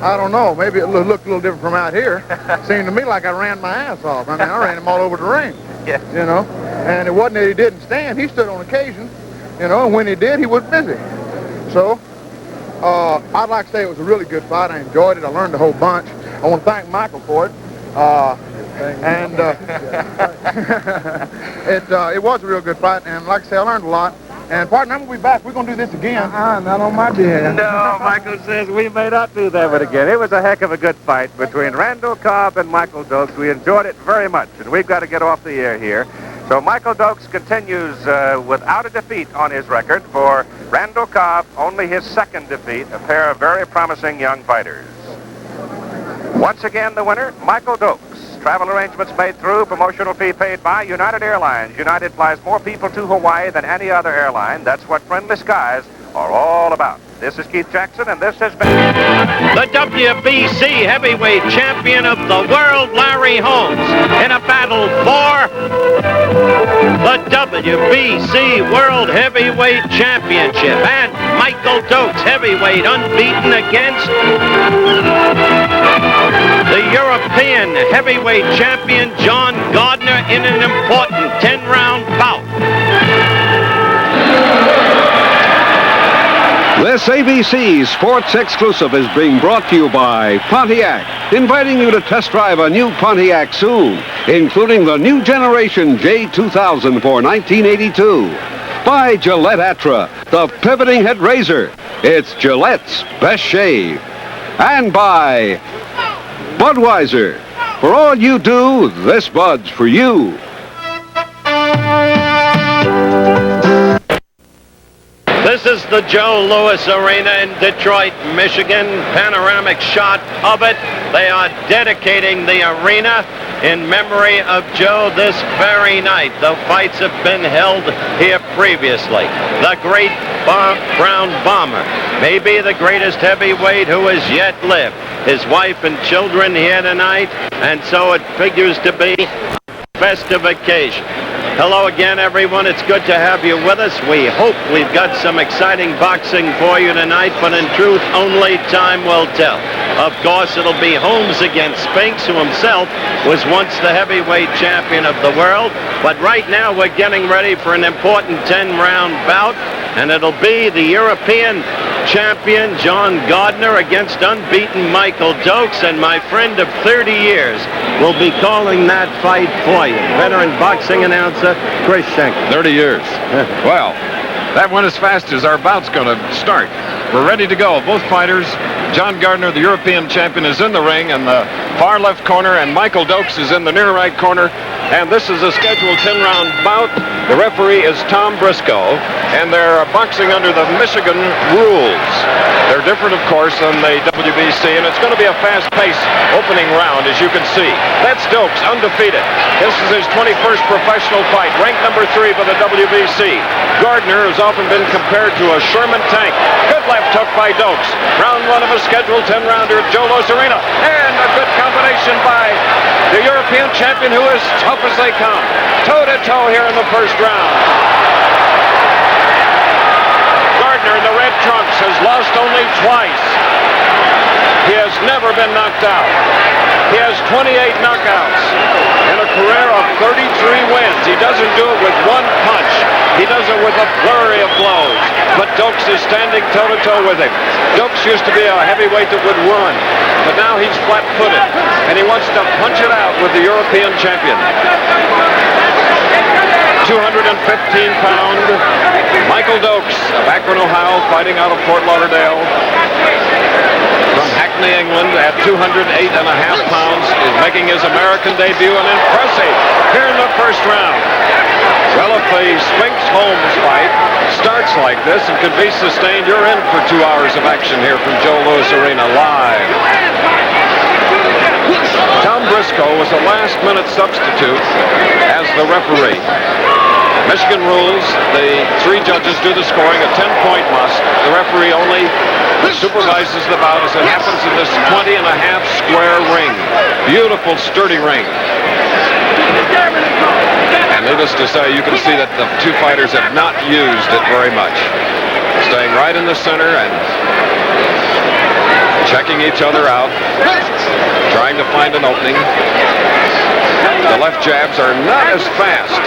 I don't know. Maybe it looked a little different from out here. Seemed to me like I ran my ass off. I mean, I ran him all over the ring. Yeah. You know, and it wasn't that he didn't stand. He stood on occasion, you know, and when he did, he was busy. So, I'd like to say it was a really good fight. I enjoyed it. I learned a whole bunch. I want to thank Michael for it. It was a real good fight, and like I say, I learned a lot. And, partner, I'm going to be back. We're going to do this again. Not on my behalf. No, Michael says we may not do that one again. It was a heck of a good fight between Randall Cobb and Michael Dokes. We enjoyed it very much, and we've got to get off the air here. So Michael Dokes continues without a defeat on his record. For Randall Cobb, only his second defeat, a pair of very promising young fighters. Once again, the winner, Michael Dokes. Travel arrangements made through, promotional fee paid by United Airlines. United flies more people to Hawaii than any other airline. That's what friendly skies are all about. This is Keith Jackson, and this has been the WBC heavyweight champion of the world, Larry Holmes, in a battle for the WBC World Heavyweight Championship. And Michael Dokes, heavyweight, unbeaten against the European heavyweight champion, John Gardner, in an important 10-round bout. This ABC Sports Exclusive is being brought to you by Pontiac, inviting you to test drive a new Pontiac soon, including the new generation J2000 for 1982. By Gillette Atra, the pivoting head razor. It's Gillette's best shave. And by Budweiser. For all you do, this Bud's for you. This is the Joe Louis Arena in Detroit, Michigan. Panoramic shot of it. They are dedicating the arena in memory of Joe this very night. The fights have been held here previously. The great Brown Bomber, maybe the greatest heavyweight who has yet lived. His wife and children here tonight, and so it figures to be festive occasion. Hello again, everyone. It's good to have you with us. We hope we've got some exciting boxing for you tonight, but in truth, only time will tell. Of course, it'll be Holmes against Spinks, who himself was once the heavyweight champion of the world. But right now, we're getting ready for an important 10-round bout, and it'll be the European champion John Gardner against unbeaten Michael Dokes, and my friend of 30 years will be calling that fight for you. Veteran boxing announcer Chris Schenker. 30 years. Well, that went as fast as our bout's going to start. We're ready to go. Both fighters, John Gardner, the European champion, is in the ring in the far left corner, and Michael Dokes is in the near right corner. And this is a scheduled 10-round bout. The referee is Tom Briscoe, and they're boxing under the Michigan rules. They're different, of course, than the WBC, and it's going to be a fast-paced opening round, as you can see. That's Dokes, undefeated. This is his 21st professional fight, ranked number 3 by the WBC. Gardner has often been compared to a Sherman tank. Good left hook by Dokes. Round 1 of a scheduled 10-rounder at Joe Louis Arena. And a good combination by the European champion, who is tough as they come. Toe-to-toe here in the first round. Gardner in the red trunks has lost only twice. He has never been knocked out. He has 28 knockouts and a career of 33 wins. He doesn't do it with one punch. He does it with a flurry of blows. But Dokes is standing toe-to-toe with him. Dokes used to be a heavyweight that would run, but now he's flat-footed, and he wants to punch it out with the European champion. 215-pound Michael Dokes of Akron, Ohio, fighting out of Fort Lauderdale. From Hackney, England, at 208.5 pounds, is making his American debut, and impressive here in the first round. Well, if the Spinks-Holmes fight starts like this and can be sustained, you're in for 2 hours of action here from Joe Louis Arena live. Tom Briscoe was a last-minute substitute as the referee. Michigan rules, the 3 judges do the scoring, a 10-point must. The referee only supervises the bout as it happens in this 20.5 square ring. Beautiful, sturdy ring. And needless to say, you can see that the 2 fighters have not used it very much. Staying right in the center and checking each other out, trying to find an opening. The left jabs are not as fast.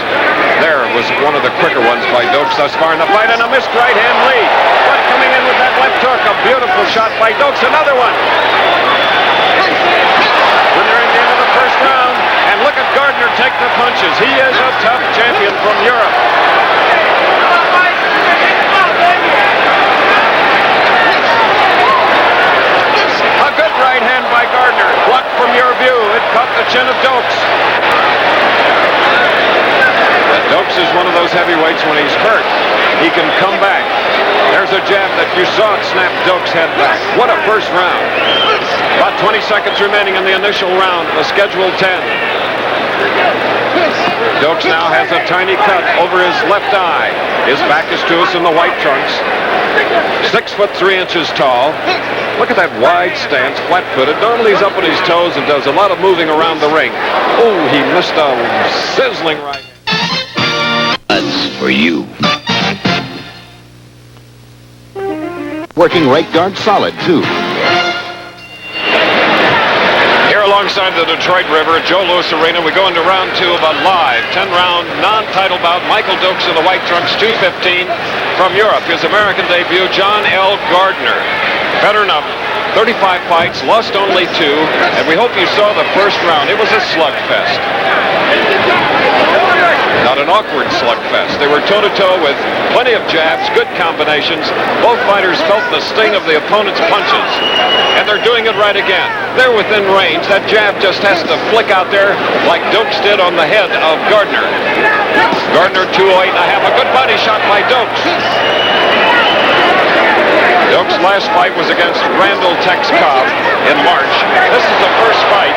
There was one of the quicker ones by Dokes thus far in the fight, and a missed right-hand lead. But coming in with that left hook, a beautiful shot by Dokes, another one. When they're in the end of the first round, and look at Gardner take the punches. He is a tough champion from Europe. A good right hand by Gardner. Blocked from your view. It caught the chin of Dokes. But Dokes is one of those heavyweights when he's hurt. He can come back. There's a jab that you saw it snap Dokes' head back. What a first round. About 20 seconds remaining in the initial round of a scheduled 10. Dokes now has a tiny cut over his left eye. His back is to us in the white trunks. 6 foot 3 inches tall. Look at that wide stance, flat-footed. Normally he's up on his toes and does a lot of moving around the ring. Oh, he missed a sizzling right. That's for you. Working right guard solid, too. Here alongside the Detroit River at Joe Louis Arena, we go into round 2 of a live 10-round non-title bout. Michael Dokes in the white trunks, 215 from Europe. His American debut, John L. Gardner. Veteran of 35 fights, lost only 2, and we hope you saw the first round. It was a slugfest. Not an awkward slugfest. They were toe-to-toe with plenty of jabs, good combinations. Both fighters felt the sting of the opponent's punches, and they're doing it right again. They're within range. That jab just has to flick out there like Dokes did on the head of Gardner. Gardner 208.5, a good body shot by Dokes. Dokes' last fight was against Randall Tex Cobb in March. This is the first fight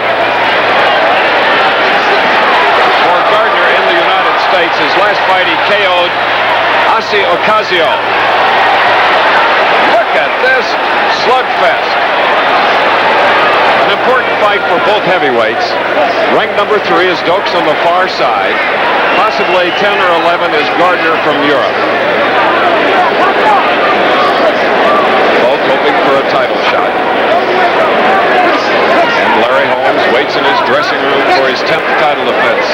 for Gardner in the United States. His last fight, he KO'd Asi Ocasio. Look at this slugfest. An important fight for both heavyweights. Ring number 3 is Dokes on the far side. Possibly 10 or 11 is Gardner from Europe. Both hoping for a title shot. And Larry Holmes waits in his dressing room for his 10th title defense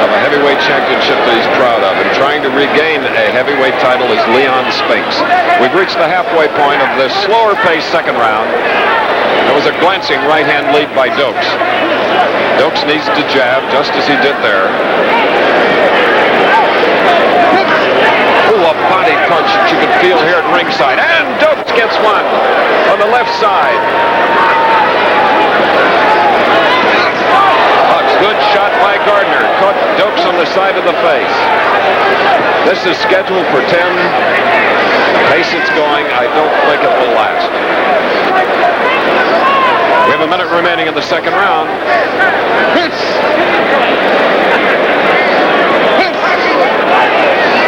of a heavyweight championship that he's proud of. And trying to regain a heavyweight title is Leon Spinks. We've reached the halfway point of this slower-paced second round. There was a glancing right-hand lead by Dokes. Dokes needs to jab just as he did there. Ooh, a body punch that you can feel here at ringside. And Dokes gets one on the left side. Good shot by Gardner. Caught Dokes on the side of the face. This is scheduled for 10. The pace it's going, I don't think it will last. We have a minute remaining in the second round.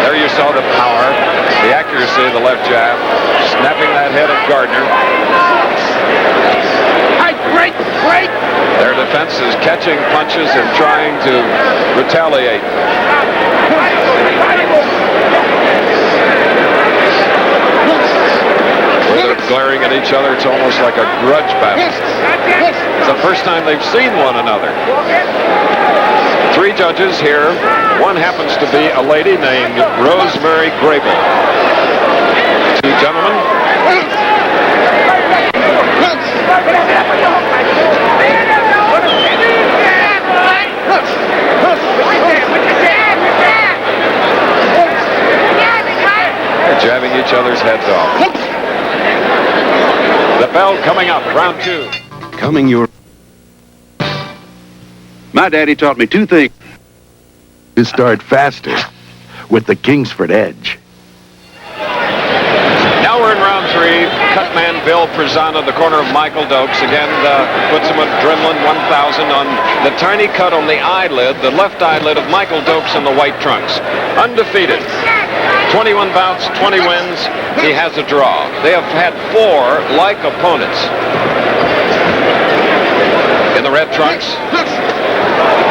There you saw the power, the accuracy of the left jab, snapping that head of Gardner. Break! Their defense is catching punches and trying to retaliate. Where they're glaring at each other, it's almost like a grudge battle. It's the first time they've seen one another. 3 judges here. One happens to be a lady named Rosemary Grable. 2 gentlemen. They're jabbing each other's heads off. The bell coming up, round 2. Coming your... My daddy taught me 2 things. To start faster with the Kingsford Edge. Now we're in round 3. Cutman Bill Prezana, the corner of Michael Dokes. Again, puts him adrenaline 1,000 on the tiny cut on the eyelid, the left eyelid of Michael Dokes in the white trunks. Undefeated. 21 bouts, 20 wins. He has a draw. They have had 4 like opponents. In the red trunks,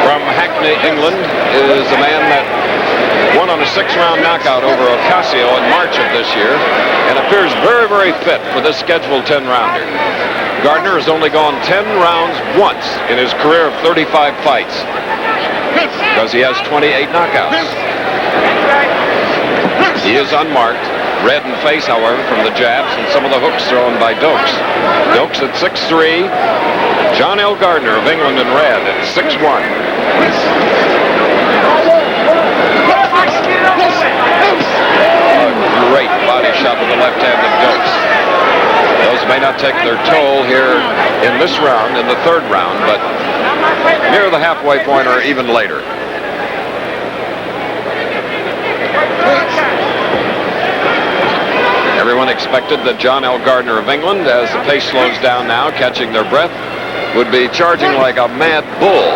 from Hackney, England, is a man that won on a 6-round knockout over Ocasio in March of this year and appears very, very fit for this scheduled 10-rounder. Gardner has only gone 10 rounds once in his career of 35 fights because he has 28 knockouts. He is unmarked, red in face, however, from the jabs and some of the hooks thrown by Dokes. Dokes at 6'3", John L. Gardner of England in red at 6'1". A great body shot with the left hand of Dokes. Those may not take their toll here in this round, in the 3rd round, but near the halfway point or even later. Everyone expected that John L. Gardner of England, as the pace slows down now, catching their breath, would be charging like a mad bull.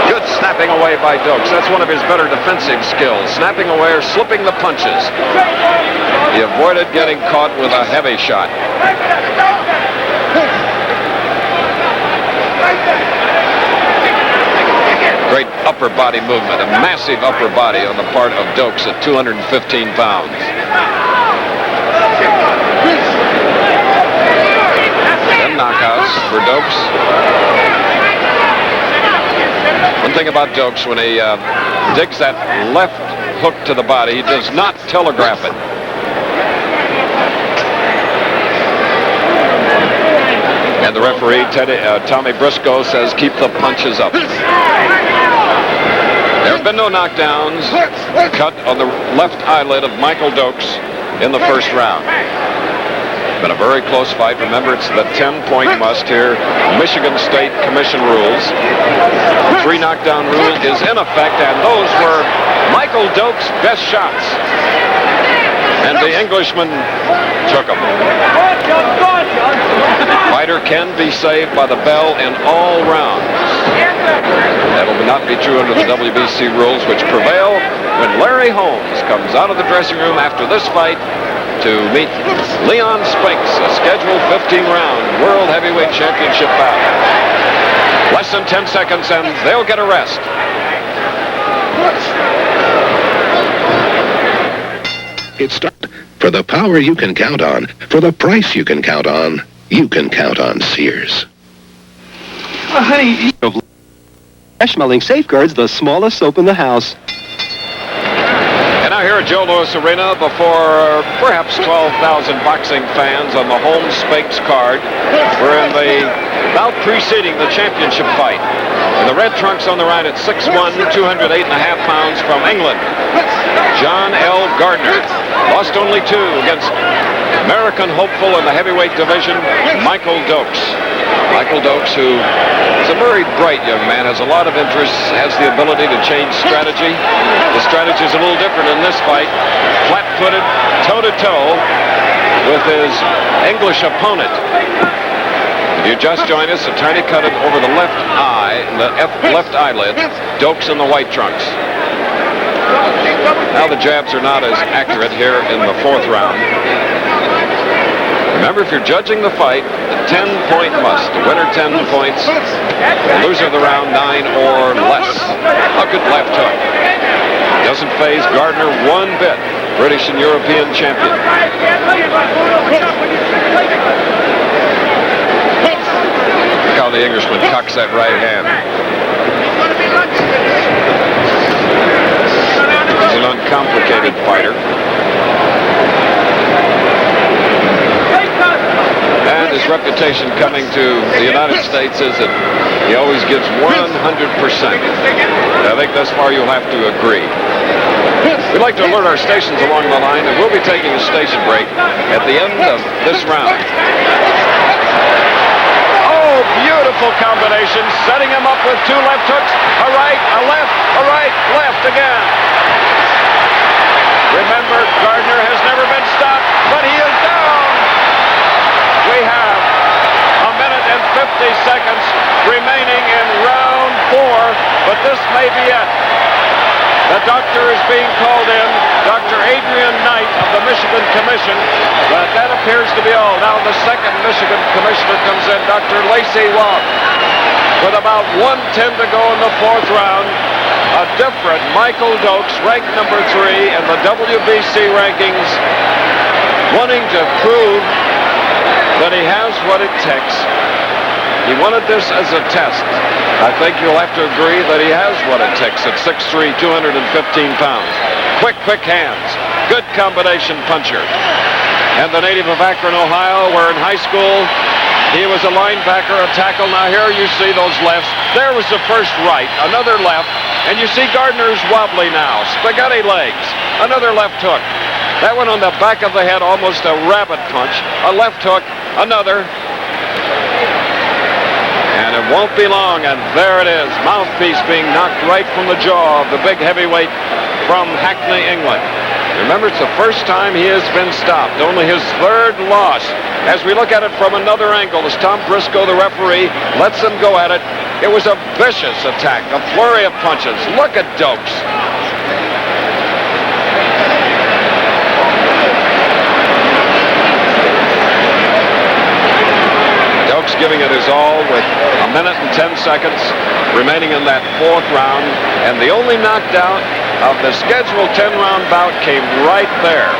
Good snapping away by Dokes. That's one of his better defensive skills, snapping away or slipping the punches. He avoided getting caught with a heavy shot. Great upper body movement, a massive upper body on the part of Dokes at 215 pounds. 10 knockouts for Dokes. One thing about Dokes, when he digs that left hook to the body, he does not telegraph it. And the referee, Tommy Briscoe, says keep the punches up. There have been no knockdowns. Cut on the left eyelid of Michael Dokes in the 1st round. Been a very close fight. Remember, it's the 10-point must here. Michigan State Commission rules. The 3 knockdown rule is in effect, and those were Michael Dokes' best shots. And the Englishman took them. Fighter can be saved by the bell in all rounds. That'll not be true under the WBC rules, which prevail when Larry Holmes comes out of the dressing room after this fight to meet Leon Spinks, a scheduled 15-round World Heavyweight Championship bout. Less than 10 seconds, and they'll get a rest. It's for the power you can count on, for the price you can count on. You can count on Sears. Honey, fresh-smelling Safeguard's the smallest soap in the house. And now here at Joe Louis Arena before perhaps 12,000 boxing fans on the home stakes card. We're in the bout preceding the championship fight. In the red trunks on the right at 6'1", 208.5 pounds from England, John L. Gardner. Lost only 2 against American hopeful in the heavyweight division, Michael Dokes. Michael Dokes, who is a very bright young man, has a lot of interests, has the ability to change strategy. The strategy is a little different in this fight. Flat-footed, toe-to-toe with his English opponent. If you just joined us, a tiny cut over the left eye, the left eyelid, Dokes in the white trunks. Now the jabs are not as accurate here in the 4th round. Remember, if you're judging the fight, a 10-point must. The winner 10 points, the loser of the round 9 or less. A good left hook. Doesn't faze Gardner one bit. British and European champion. Look how the Englishman cocks that right hand. He's an uncomplicated fighter. And his reputation coming to the United States is that he always gives 100%. I think thus far you'll have to agree. We'd like to alert our stations along the line, and we'll be taking a station break at the end of this round. Oh, beautiful combination, setting him up with 2 left hooks, a right, a left, a right, left again. Remember, Gardner has never been stopped, but he is down. We have a minute and 50 seconds remaining in round 4, but this may be it. The doctor is being called in, Dr. Adrian Knight of the Michigan Commission, but that appears to be all. Now the second Michigan commissioner comes in, Dr. Lacey Watt. With about 1:10 to go in the 4th round, a different Michael Dokes, ranked number 3 in the WBC rankings, wanting to prove that he has what it takes. He wanted this as a test. I think you'll have to agree that he has what it takes at 6'3", 215 pounds. Quick hands. Good combination puncher. And the native of Akron, Ohio, where in high school he was a linebacker, a tackle. Now here you see those lefts. There was the first right, another left. And you see Gardner's wobbly now. Spaghetti legs. Another left hook. That one on the back of the head, almost a rabbit punch. A left hook, another. And it won't be long, and there it is. Mouthpiece being knocked right from the jaw of the big heavyweight from Hackney, England. Remember, it's the first time he has been stopped. Only his 3rd loss. As we look at it from another angle, as Tom Briscoe, the referee, lets them go at it. It was a vicious attack, a flurry of punches. Look at Dokes. Dokes giving it his all with a minute and 10 seconds remaining in that 4th round. And the only knockdown of the scheduled 10-round bout came right there.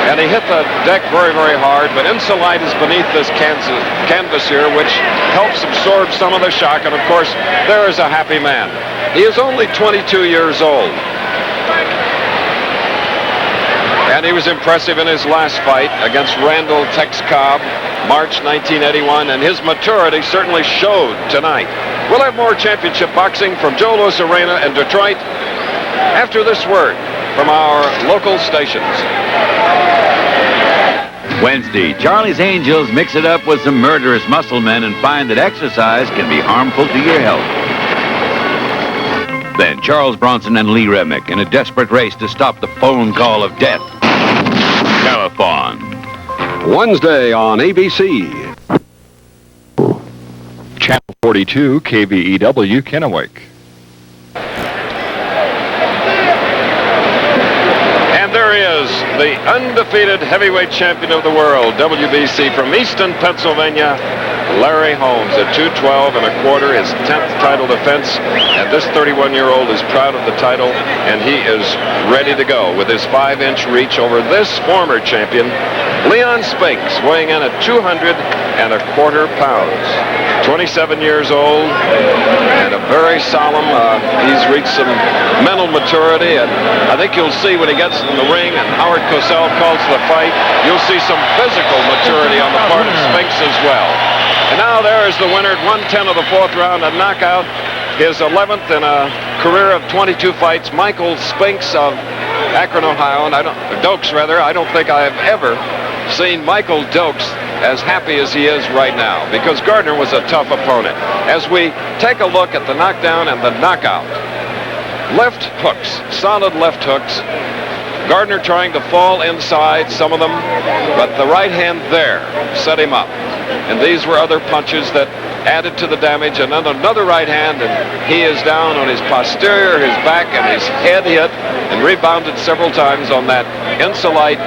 And he hit the deck very hard, but insulite is beneath this canvas here, which helps absorb some of the shock. And of course, there is a happy man. He is only 22 years old. And he was impressive in his last fight against Randall, Cobb, March 1981, and his maturity certainly showed tonight. We'll have more championship boxing from Joe Louis Arena in Detroit after this word from our local stations. Wednesday, Charlie's Angels mix it up with some murderous muscle men and find that exercise can be harmful to your health. Then Charles Bronson and Lee Remick in a desperate race to stop the phone call of death. Telephone. Wednesday on ABC. Channel 42, KVEW, Kennewick. And there is the undefeated heavyweight champion of the world, WBC, from Easton, Pennsylvania, Larry Holmes at 212.25, his 10th title defense. And this 31-year-old is proud of the title, and he is ready to go with his 5-inch reach over this former champion, Leon Spinks, weighing in at 200.25 pounds. 27 years old and a very solemn, he's reached some mental maturity, and I think you'll see when he gets in the ring and Howard Cosell calls the fight, you'll see some physical maturity on the part of Spinks as well. And now there is the winner at 110 of the 4th round, a knockout, his 11th in a career of 22 fights, Michael Spinks of Akron, Ohio, and Dokes rather. I don't think I have ever seen Michael Dokes as happy as he is right now, because Gardner was a tough opponent. As we take a look at the knockdown and the knockout, left hooks, solid left hooks. Gardner trying to fall inside some of them, but the right hand there set him up. And these were other punches that added to the damage, and then another right hand, and he is down on his posterior, his back, and his head hit, and rebounded several times on that Insulite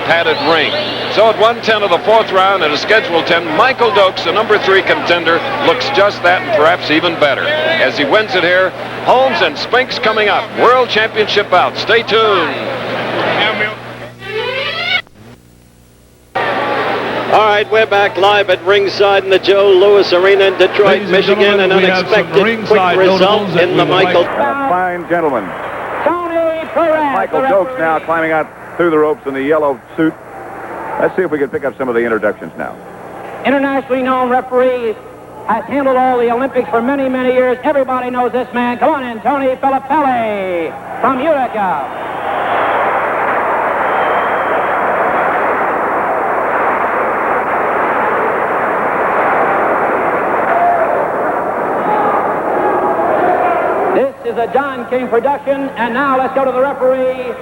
padded ring. So at 110 of the 4th round and a scheduled 10, Michael Dokes, the number 3 contender, looks just that and perhaps even better as he wins it here. Holmes and Spinks coming up. World Championship bout. Stay tuned. All right, we're back live at ringside in the Joe Louis Arena in Detroit, Michigan. An unexpected quick result in the Michael. Fine gentleman. Tony Perez. Michael Dokes now climbing out through the ropes in the yellow suit. Let's see if we can pick up some of the introductions now. Internationally known referee, has handled all the Olympics for many, many years. Everybody knows this man. Come on in, Tony Filippelli from Utica. This is a John King production, and now let's go to the referee.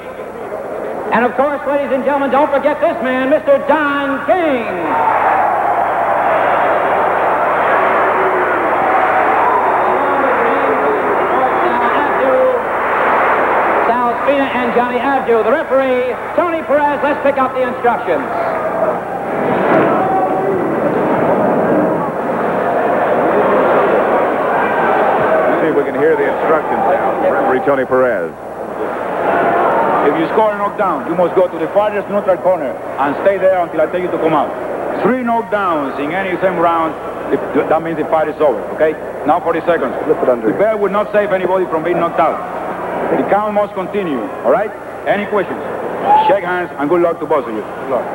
And of course, ladies and gentlemen, don't forget this man, Mr. John King. And Johnny Abdu, the referee, Tony Perez. Let's pick up the instructions. Let's see if we can hear the instructions now. Referee Tony Perez. If you score a knockdown, you must go to the farthest neutral corner and stay there until I tell you to come out. 3 knockdowns in any same round, that means the fight is over, okay? Now 40 seconds. The bell will not save anybody from being knocked out. The count must continue, all right? Any questions? Shake hands and good luck to both of you. Good luck.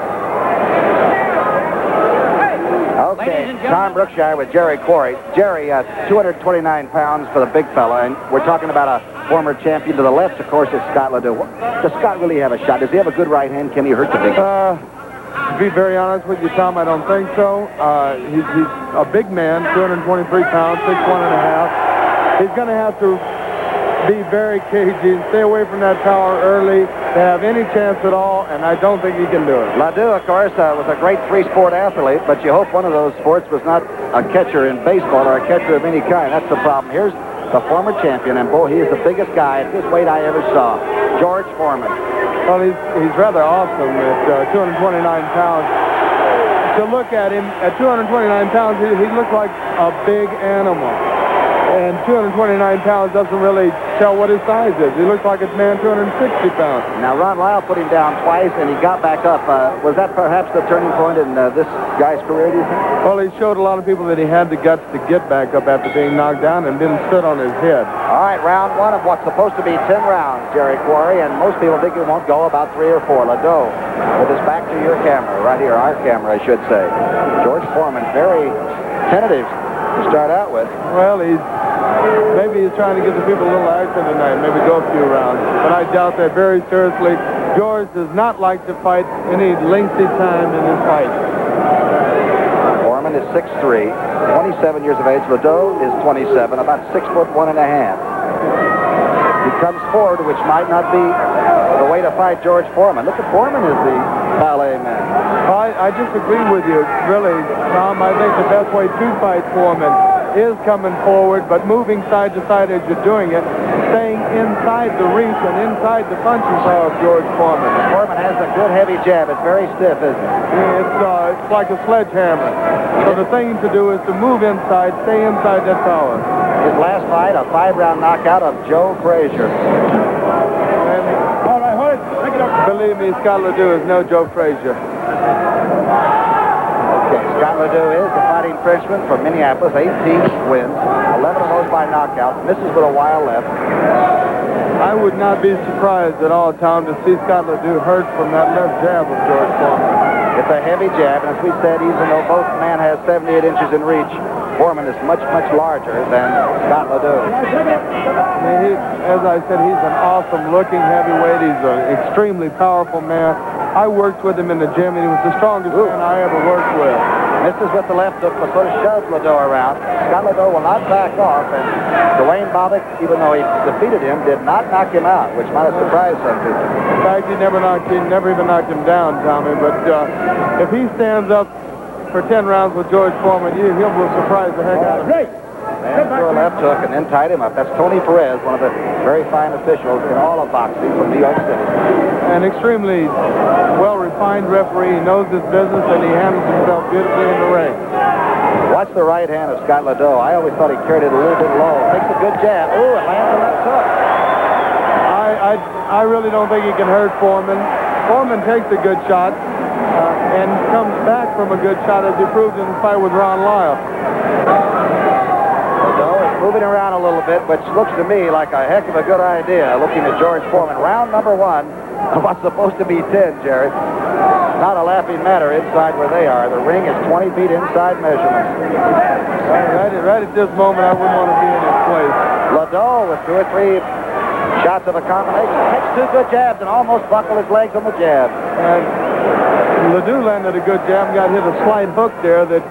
Okay, Tom Brookshire with Jerry Quarry. Jerry, 229 pounds for the big fella, and we're talking about a former champion. To the left, of course, is Scott Ledoux. Does Scott really have a shot? Does he have a good right hand? Can he hurt the big fella? To be very honest with you, Tom, I don't think so. He's a big man, 223 pounds, 6'1.5". He's going to have to be very cagey and stay away from that power early to have any chance at all, and I don't think he can do it. Ledoux, of course, was a great 3-sport athlete, but you hope one of those sports was not a catcher in baseball or a catcher of any kind. That's the problem. Here's the former champion, and boy, he is the biggest guy at this weight I ever saw, George Foreman. Well, he's rather awesome at 229 pounds. To look at him at 229 pounds, he looks like a big animal. And 229 pounds doesn't really tell what his size is. He looks like a man 260 pounds. Now, Ron Lyle put him down twice, and he got back up. Was that perhaps the turning point in this guy's career, do you think? Well, he showed a lot of people that he had the guts to get back up after being knocked down and didn't sit on his head. All right, round 1 of what's supposed to be 10 rounds, Jerry Quarry, and most people think it won't go about 3 or 4. Ledoux, with his back to your camera, right here, our camera, I should say. George Foreman, very tentative to start out with. Well, maybe he's trying to give the people a little action tonight, maybe go a few rounds. But I doubt that very seriously. George does not like to fight any lengthy time in his fight. Foreman is 6'3", 27 years of age. Ledoux is 27, about 6'1.5". He comes forward, which might not be the way to fight George Foreman. Look at Foreman as the ballet man. I disagree with you, really, Tom. I think the best way to fight Foreman is coming forward, but moving side to side as you're doing it, staying inside the reach and inside the punching power of George Foreman. Foreman has a good heavy jab. It's very stiff, isn't it? It's like a sledgehammer. So the thing to do is to move inside, stay inside that power. His last fight, a 5-round knockout of Joe Frazier. All right, hold it. Take it up. Believe me, Scott Ledoux is no Joe Frazier. Okay, Scott Ledoux is the fighting Frenchman from Minneapolis. 18 wins, 11 of those by knockout. Misses with a while left. I would not be surprised at all, Tom, to see Scott Ledoux hurt from that left jab of George Foreman. It's a heavy jab, and as we said, even though both men has 78 inches in reach, Foreman is much, much larger than Scott Ledoux. I mean, as I said, he's an awesome-looking heavyweight. He's an extremely powerful man. I worked with him in the gym, and he was the strongest man I ever worked with. Misses with the left hook, but sort of shoves Ledoux around. Scott Ledoux will not back off, and Dwayne Bobbitt, even though he defeated him, did not knock him out, which might have surprised some people. In fact, he never even knocked him down, Tommy. But if he stands up for 10 rounds with George Foreman, he will surprise the heck out of him. And threw a left hook and then tied him up. That's Tony Perez, one of the very fine officials in all of boxing from New York City. An extremely well-refined referee. He knows his business, and he handles himself beautifully in the ring. Watch the right hand of Scott Ledoux. I always thought he carried it a little bit low. Takes a good jab. Ooh, it lands a left hook. I really don't think he can hurt Foreman. Foreman takes a good shot and comes back from a good shot, as he proved in the fight with Ron Lyle. Ledoux is moving around a little bit, which looks to me like a heck of a good idea, looking at George Foreman. Round number 1 of what's supposed to be 10, Jerry. Not a laughing matter inside where they are. The ring is 20 feet inside measurements. Right at this moment, I wouldn't want to be in his place. Ledoux with 2 or 3 shots of a combination. Takes 2 good jabs and almost buckled his legs on the jab. And Ledoux landed a good jab and got hit a slight hook there that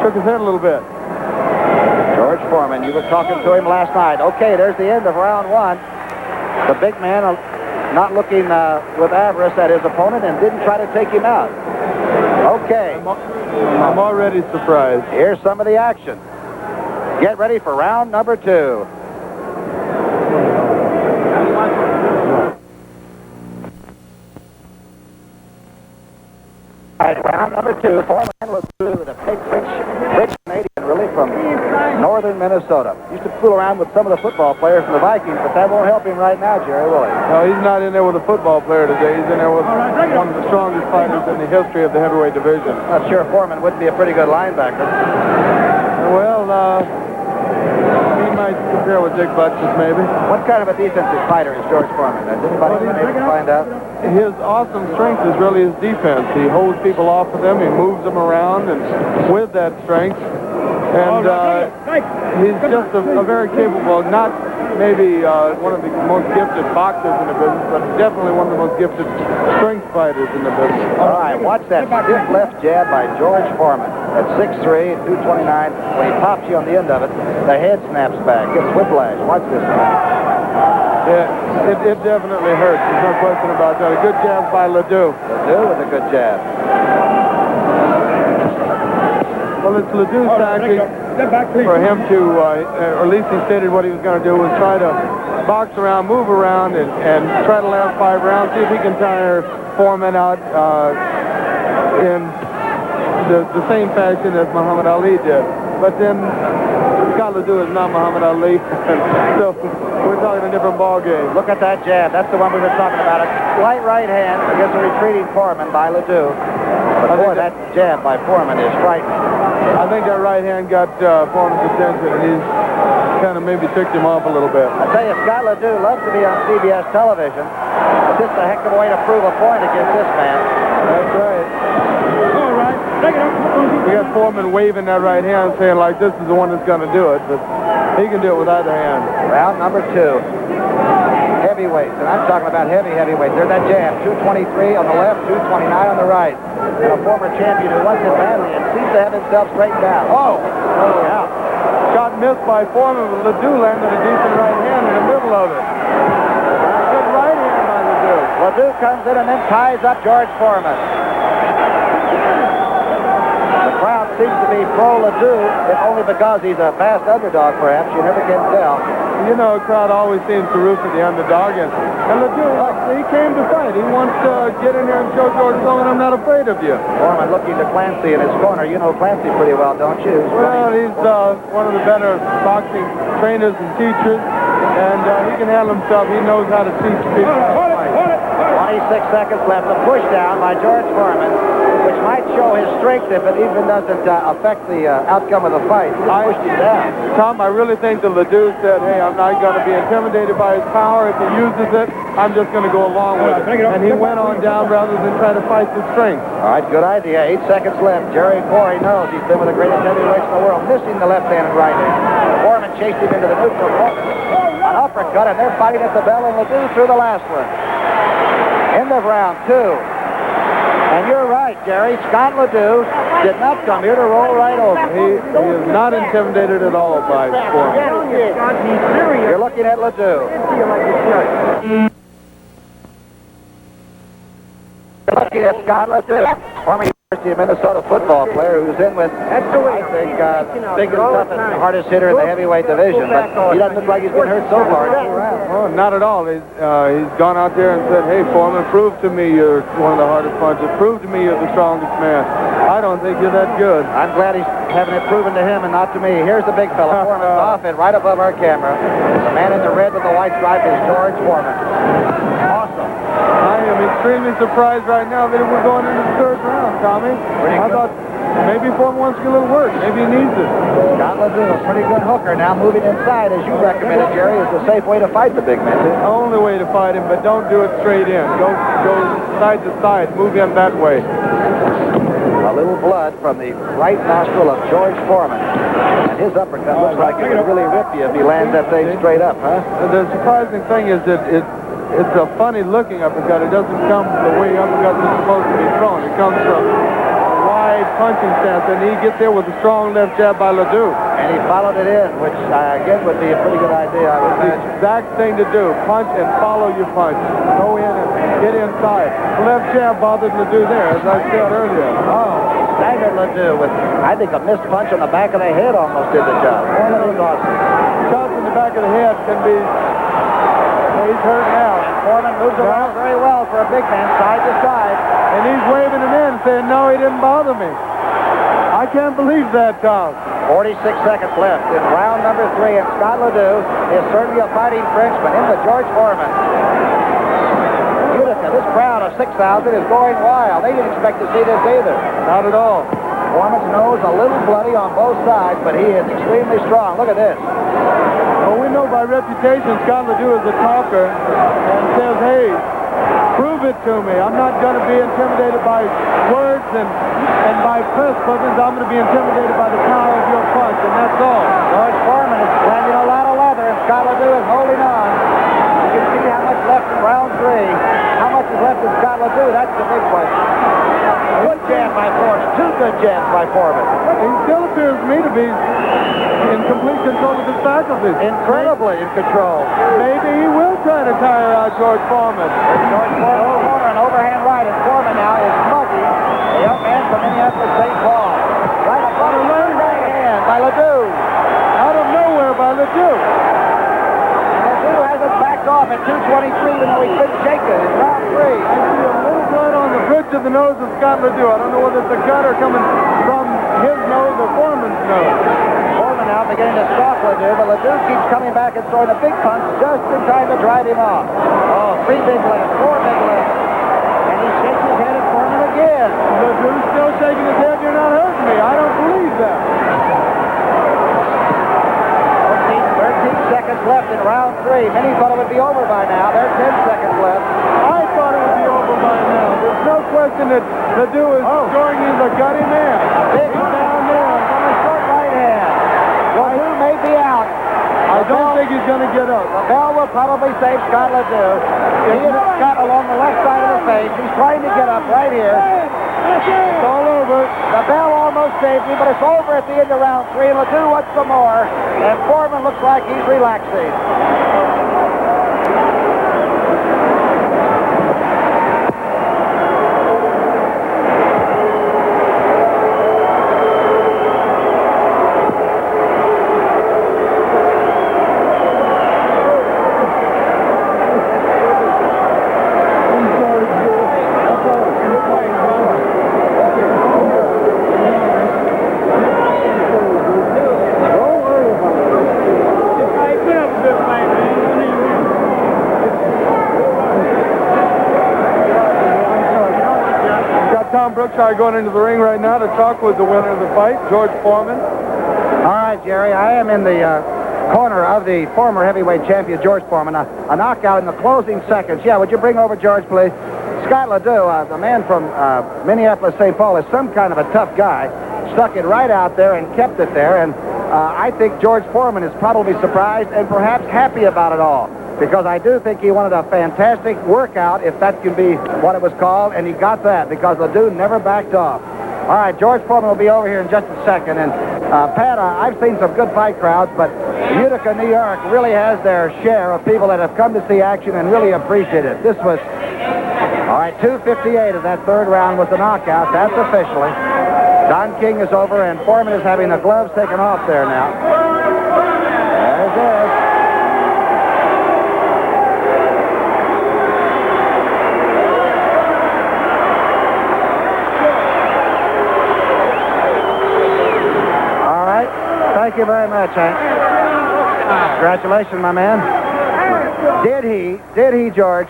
shook his head a little bit. George Foreman, you were talking to him last night. Okay, there's the end of round 1. The big man not looking with avarice at his opponent and didn't try to take him out. Okay. I'm already surprised. Here's some of the action. Get ready for round number 2. All right, round number 2. Foreman was through the big rich Canadian, really, from northern Minnesota. Used to fool around with some of the football players from the Vikings, but that won't help him right now, Jerry, will it? No, he's not in there with a football player today. He's in there with one of the strongest fighters in the history of the heavyweight division. Not sure Foreman wouldn't be a pretty good linebacker. Well, he might compare with Dick Butkus, maybe. What kind of a defensive fighter is George Foreman? Has anybody been able to find out? His awesome strength is really his defense. He holds people off of them. He moves them around, and with that strength, and he's just a very capable, not maybe one of the most gifted boxers in the business, but definitely one of the most gifted strength fighters in the business. All right, watch that stiff left jab by George Foreman. At 6'3", 229, when he pops you on the end of it, the head snaps back, gets whiplash. Watch this one. Yeah, it definitely hurts. There's no question about that. A good jab by Ledoux. Ledoux with a good jab. Well, it's Ledoux's tactic for him to, or at least he stated what he was going to do, was try to box around, move around, and try to last 5 rounds, see if he can tire Foreman out in the same fashion as Muhammad Ali did. But then Scott Ledoux is not Muhammad Ali, so we're talking a different ball game. Look at that jab. That's the one we were talking about. A slight right hand against a retreating Foreman by Ledoux. But boy, that jab by Foreman is frightening. I think that right hand got Foreman's attention, and he's kind of maybe ticked him off a little bit. I tell you, Scott Ledoux loves to be on CBS television. But this is a heck of a way to prove a point against this man. That's right. All right. We got Foreman waving that right hand, saying like this is the one that's going to do it, but he can do it with either hand. Round number 2. Heavyweights, and I'm talking about heavyweights. There's that jab, 223 on the left, 229 on the right. And a former champion who wants it badly and seems to have himself straightened out. Oh, yeah. Shot missed by Foreman, but Ledoux landed a decent right hand in the middle of it. Good right hand by Ledoux. Ledoux comes in and then ties up George Foreman. crowd seems to be pro Ledoux, if only because he's a fast underdog, perhaps. You never can tell. You know, the crowd always seems to root for the underdog, and Ledoux, he came to fight. He wants to get in there and show George Foreman, I'm not afraid of you. Foreman looking to Clancy in his corner. You know Clancy pretty well, don't you? Well, he's one of the better boxing trainers and teachers, and he can handle himself. He knows how to teach people how to fight. 26 seconds left. A push down by George Foreman, which might show his strength if it even doesn't affect the outcome of the fight. He just pushed him down. Tom, I really think that Ledoux said, hey, I'm not going to be intimidated by his power. If he uses it, I'm just going to go along with it. And he went on down rather than try to fight the strength. All right, good idea. 8 seconds left. Jerry Corey knows he's been with the greatest heavyweights in the world, missing the left hand and right hand. Foreman chased him into the neutral corner. An uppercut, and they're fighting at the bell, and Ledoux threw the last one. End of round 2. And you're right, Jerry. Scott Ledoux did not come here to roll right over. He is not intimidated at all by Foreman. You're looking at Ledoux. You're looking at Scott Ledoux. Former University of Minnesota football player who's in with, I think, biggest, toughest, hardest hitter in the heavyweight division. But he doesn't look like he's been hurt so far. Oh, not at all. He's gone out there and said, hey, Foreman, prove to me you're one of the hardest punchers. Prove to me you're the strongest man. I don't think you're that good. I'm glad he's having it proven to him and not to me. Here's the big fella. Foreman's off it right above our camera. The man in the red with the white stripe is George Foreman. Awesome. I am extremely surprised right now that we're going into the third round, Tommy. I thought maybe Foreman wants to get a little work. Maybe he needs it. Scott Ledoux, a pretty good hooker. Now moving inside, as you recommended, Jerry, is the safe way to fight the big man. The only way to fight him, but don't do it straight in. Go side to side. Move him that way. A little blood from the right nostril of George Foreman. And his uppercut looks like it would really rip you if he lands that thing straight up, huh? The surprising thing is that it's a funny-looking uppercut. It doesn't come the way uppercuts are supposed to be thrown. It comes from a wide punching stance, and he gets there with a strong left jab by Ledoux. And he followed it in, which, again, would be a pretty good idea, I would imagine. The exact thing to do. Punch and follow your punch. Go in and get inside. The left jab bothered Ledoux there, as I said earlier. Oh, staggered Ledoux with, I think, a missed punch on the back of the head almost did the job. Foreman was awesome. Shots in the back of the head can be... He's hurt now. And Foreman moves around very well for a big man, side to side. And he's waving him in, saying, no, he didn't bother me. I can't believe that, Tom. 46 seconds left in round number 3, and Scott Ledoux is certainly a fighting Frenchman in the George Foreman. Utica, this crowd of 6,000 is going wild. They didn't expect to see this either. Not at all. Foreman's nose a little bloody on both sides, but he is extremely strong. Look at this. Well, we know by reputation Scott Ledoux is a talker and says, hey, prove it to me. I'm not going to be intimidated by words and by press clippings. I'm going to be intimidated by the power of your punch, and that's all. George Foreman is landing a lot of leather, and Scott Ledoux is holding on. You can see how much left in round 3. How much is left in Scott Ledoux? That's the big question. Good jab by Foreman. 2 good jabs by Foreman. He still appears to me to be in complete control of his faculties. Incredibly in control. Maybe he will try to tire out George Foreman. George Foreman corner, an overhand right, and Foreman now is mugging the young man from Minneapolis, St. Paul. Right above the right hand by Ledoux. Out of nowhere by Ledoux. Ledoux hasn't backed off at 223, even though he's been shaken in round 3. I see a little blood on the bridge of the nose of Scott Ledoux. I don't know whether it's a cut or coming from his nose or Foreman's nose. Foreman now beginning to stalk Ledoux, but Ledoux keeps coming back and throwing a big punch just in time to drive him off. Oh, 3 big lefts, 4 big lefts. And he shakes his head at Foreman again. Ledoux's still shaking his head. You're not hurting me. I don't believe that. 13 seconds left in round 3. Many thought it would be over by now. There's 10 seconds left. I thought it would be over by now. There's no question that Ledoux is showing he's a gutty man. Big down there from a short right hand. Ledoux may be out. I don't think he's going to get up. The bell will probably save Scott Ledoux. He is Scott along the left side of the face. He's trying to get up right here. It's all over. The bell almost saved him, but it's over at the end of round 3. Ledoux wants some more. And Foreman looks like he's relaxing. Tom Brookshire going into the ring right now to talk with the winner of the fight, George Foreman. All right, Jerry, I am in the corner of the former heavyweight champion, George Foreman. A knockout in the closing seconds. Yeah, would you bring over George, please? Scott Ledoux, the man from Minneapolis, St. Paul, is some kind of a tough guy. Stuck it right out there and kept it there. And I think George Foreman is probably surprised and perhaps happy about it all. Because I do think he wanted a fantastic workout, if that can be what it was called, and he got that because Ledoux never backed off. All right, George Foreman will be over here in just a second. And Pat, I've seen some good fight crowds, but Utica, New York really has their share of people that have come to see action and really appreciate it. This was, all right, 2:58 of that third round was the knockout. That's officially. Don King is over, and Foreman is having the gloves taken off there now. There's it. Thank you very much, Hank. Congratulations, my man. Did he, George,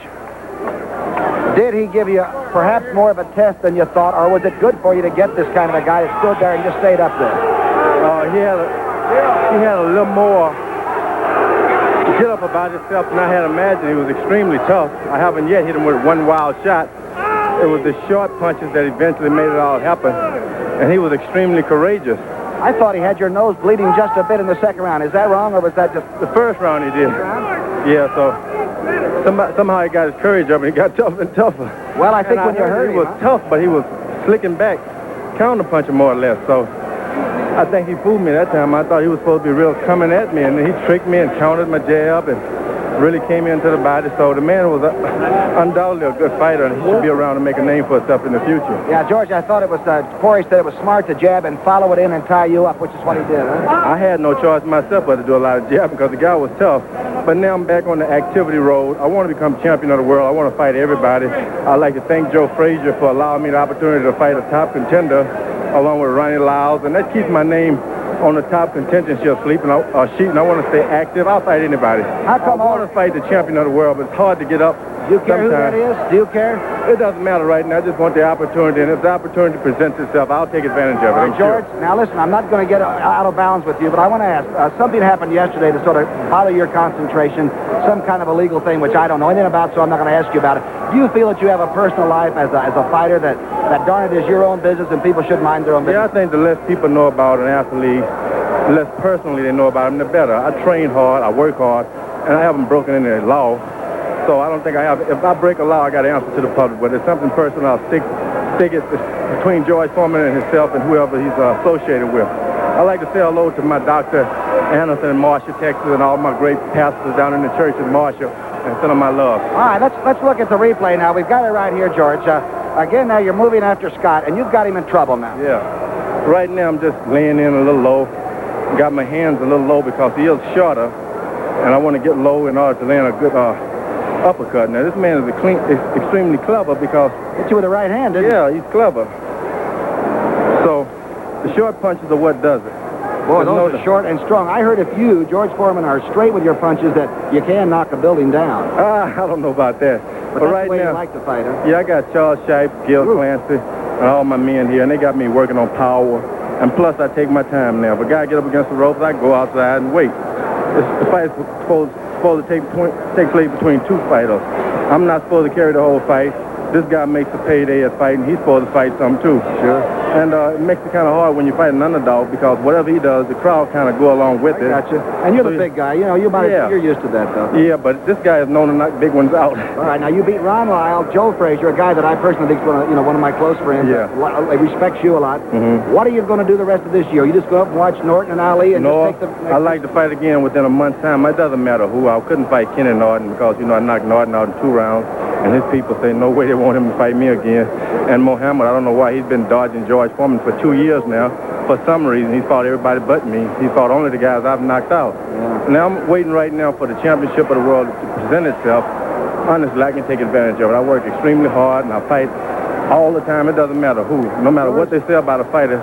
did he give you perhaps more of a test than you thought, or was it good for you to get this kind of a guy that stood there and just stayed up there? He had a little more get up about himself than I had imagined. He was extremely tough. I haven't yet hit him with one wild shot. It was the short punches that eventually made it all happen, and he was extremely courageous. I thought he had your nose bleeding just a bit in the second round. Is that wrong, or was that just... The first round he did. Yeah, so somehow he got his courage up and he got tougher and tougher. Well, I think when you heard he was tough, but he was slicking back, counter-punching more or less. So I think he fooled me that time. I thought he was supposed to be real coming at me, and then he tricked me and countered my jab and really came into the body. So the man was undoubtedly a good fighter, and he should be around to make a name for himself in the future. Yeah, George, I thought it was, Corey said it was smart to jab and follow it in and tie you up, which is what he did, huh? I had no choice myself but to do a lot of jabbing because the guy was tough. But now I'm back on the activity road. I want to become champion of the world. I want to fight everybody. I'd like to thank Joe Frazier for allowing me the opportunity to fight a top contender along with Ronnie Lyles, and that keeps my name on the top contendership sheet, and I want to stay active. I'll fight anybody. How come I want to fight the champion of the world, but it's hard to get up. Do you care who that is? Do you care? It doesn't matter right now. I just want the opportunity, and if the opportunity presents itself, I'll take advantage of it. George, now listen, I'm not going to get out of bounds with you, but I want to ask, something happened yesterday to sort of bother your concentration, some kind of illegal thing, which I don't know anything about, so I'm not going to ask you about it. Do you feel that you have a personal life as a fighter that darn it is your own business and people should mind their own business? Yeah, I think the less people know about an athlete, the less personally they know about him, the better. I train hard, I work hard, and I haven't broken any law. So I don't think I have. If I break a law, I got to answer to the public. But it's something personal, I'll stick it between George Foreman and himself and whoever he's associated with. I like to say hello to my Dr. Anderson in Marshall, Texas, and all my great pastors down in the church in Marshall, and send them my love. All right, let's look at the replay now. We've got it right here, George. Again, now you're moving after Scott, and you've got him in trouble now. Yeah. Right now, I'm just laying in a little low. Got my hands a little low because he is shorter, and I want to get low in order to land a good uppercut. Now, this man is extremely clever because... Hit you with the right hand, didn't he? Yeah, he's clever. So, the short punches are what does it. Boy, those are short and strong. I heard if you, George Foreman, are straight with your punches that you can knock a building down. I don't know about that. But that's right the way now, you like to fight, huh? Yeah, I got Charles Shipe, Gil Clancy, and all my men here, and they got me working on power. And plus, I take my time now. If a guy get up against the ropes, I go outside and wait. The fight's supposed to take place between two fighters. I'm not supposed to carry the whole fight. This guy makes a payday at fighting. He's supposed to fight some too. Sure. And it makes it kind of hard when you fight an underdog because whatever he does, the crowd kind of go along with it. Gotcha. And you're the big guy. You know, you're used to that, though. Yeah, but this guy is known to knock big ones out. All right, now you beat Ron Lyle, Joe Frazier, a guy that I personally think is one of my close friends. Yeah. He respects you a lot. Mm-hmm. What are you going to do the rest of this year? You just go up and watch Norton and Ali and just take the... I like to fight again within a month's time. It doesn't matter who. I couldn't fight Kenny Norton because, I knocked Norton out in 2 rounds. And his people say no way they want him to fight me again. And Muhammad, I don't know why he's been dodging George Foreman for 2 years now. For some reason, he's fought everybody but me. He fought only the guys I've knocked out. Yeah. Now I'm waiting right now for the championship of the world to present itself. Honestly, I can take advantage of it. I work extremely hard, and I fight all the time. It doesn't matter who. No matter what they say about a fighter,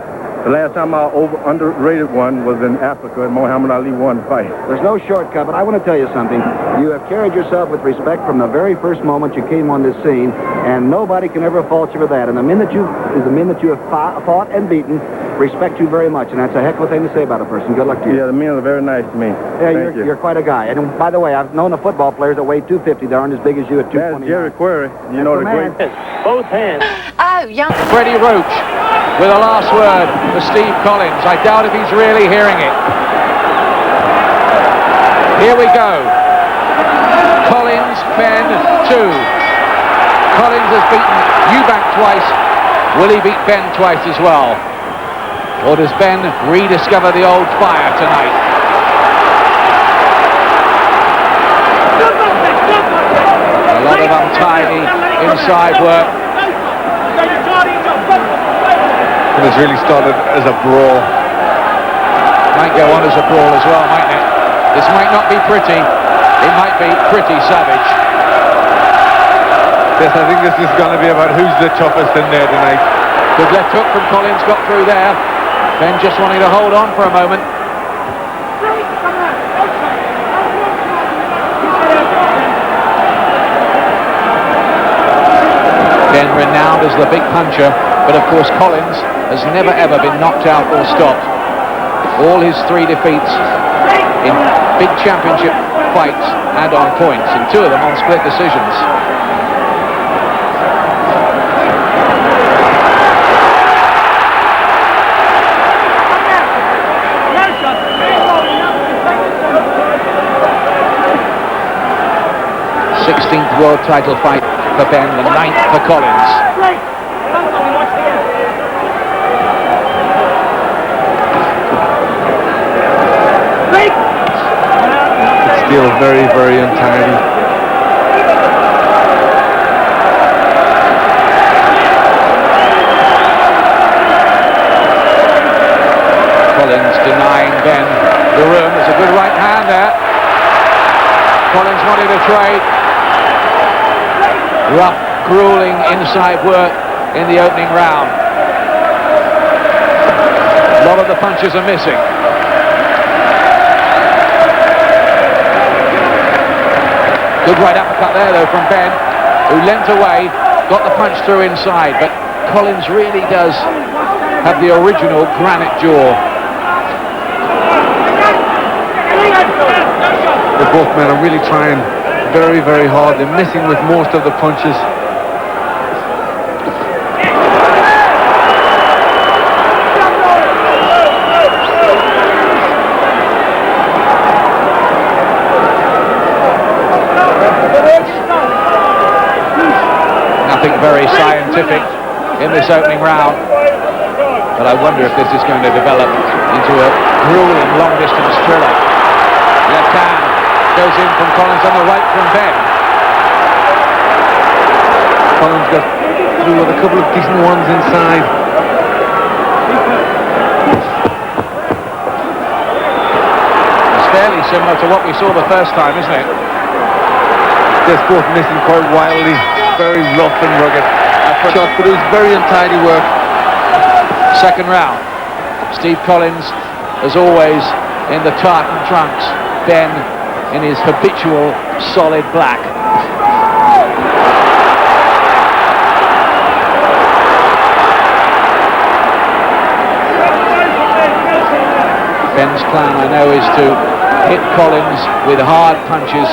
The last time I underrated one was in Africa, and Muhammad Ali won the fight. There's no shortcut, but I want to tell you something. You have carried yourself with respect from the very first moment you came on this scene, and nobody can ever fault you for that. And the men that you have fought and beaten respect you very much, and that's a heck of a thing to say about a person. Good luck to you. Yeah, the men are very nice to me. Yeah, you're quite a guy. And by the way, I've known the football players that weigh 250 that aren't as big as you at 229. That's Jerry Query. You know the great... Both hands. Oh, young. Freddie Roach with a last word for Steve Collins. I doubt if he's really hearing it. Here we go. Collins, Benn, 2. Collins has beaten Eubank twice. Will he beat Benn twice as well? Or does Benn rediscover the old fire tonight? A lot of untidy inside work. It has really started as a brawl. Might go on as a brawl as well, mightn't it? This might not be pretty. It might be pretty savage. Yes, I think this is going to be about who's the toughest in there tonight. Good left hook from Collins, got through there. Benn just wanting to hold on for a moment. Benn renowned as the big puncher, but of course Collins has never ever been knocked out or stopped. All his 3 defeats in big championship fights and on points, and 2 of them on split decisions. th world title fight for Benn, the 9th for Collins. Still very, very untidy. Collins denying Benn the room. There's a good right hand there. Collins wanted to trade. Rough, grueling inside work in the opening round. A lot of the punches are missing. Good right uppercut there though from Benn, who leant away, got the punch through inside, but Collins really does have the original granite jaw. The both men are really trying very, very hard. They're missing with most of the punches. Nothing very scientific in this opening round, but I wonder if this is going to develop into a grueling long-distance thriller. Left hand goes in from Collins on the right from Benn. Collins got through with a couple of decent ones inside. It's fairly similar to what we saw the first time, isn't it? They're both missing quite wildly. Very rough and rugged shot, but it was very untidy work. Second round. Steve Collins, as always, in the tartan trunks. Benn in his habitual solid black. Benn's plan, I know, is to hit Collins with hard punches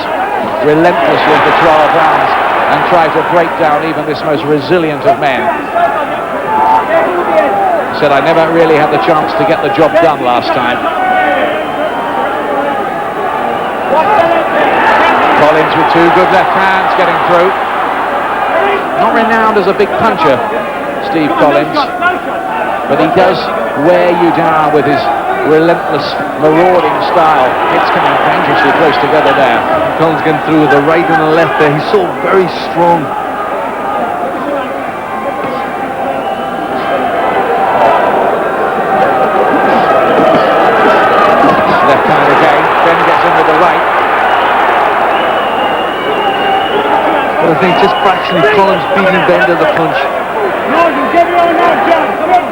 relentlessly for 12 rounds and try to break down even this most resilient of men. He said, I never really had the chance to get the job done last time. Collins with 2 good left hands getting through. Not renowned as a big puncher, Steve Collins, but he does wear you down with his relentless, marauding style. It's coming dangerously close together there. Collins getting through with the right and the left there. He's so very strong. Left hand again. Benn gets in with the right. But I think just fractionally Collins beating Benn to the punch. No, you give your own now, John. Come on.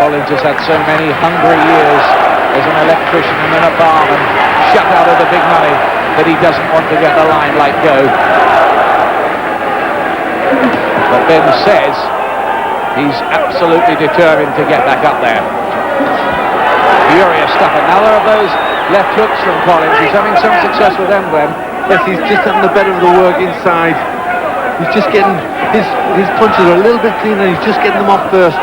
Collins has had so many hungry years as an electrician and then a barman, shut out of the big money, that he doesn't want to get the limelight go. But Ben says he's absolutely determined to get back up there. Furious stuff. Another of those left hooks from Collins. He's having some success with them, Glenn. Yes, he's just having the better of the work inside. He's just getting, his punches are a little bit cleaner, he's just getting them off first.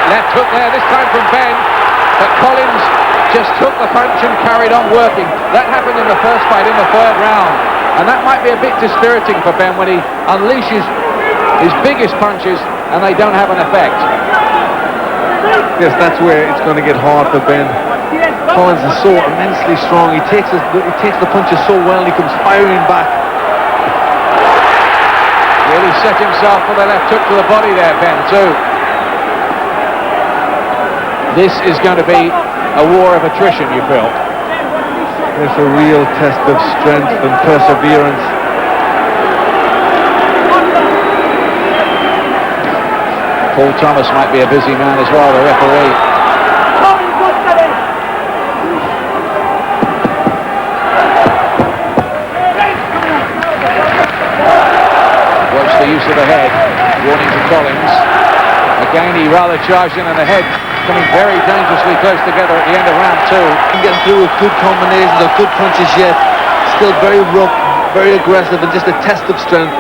Left hook there, this time from Ben, but Collins just took the punch and carried on working. That happened in the first fight in the third round, and that might be a bit dispiriting for Ben when he unleashes his biggest punches and they don't have an effect. Yes, that's where it's going to get hard for Ben. Collins is so immensely strong. He takes the punches so well, and he comes firing back. Really set himself for the left hook to the body there, Ben, too. This is going to be a war of attrition, you feel? It's a real test of strength and perseverance. Paul Thomas might be a busy man as well, the referee. Watch the use of the head, warning to Collins. Again, he rather charged in on the head, coming very dangerously close together at the end of round 2. Getting through with good combinations of good punches yet. Still very rough, very aggressive, and just a test of strength.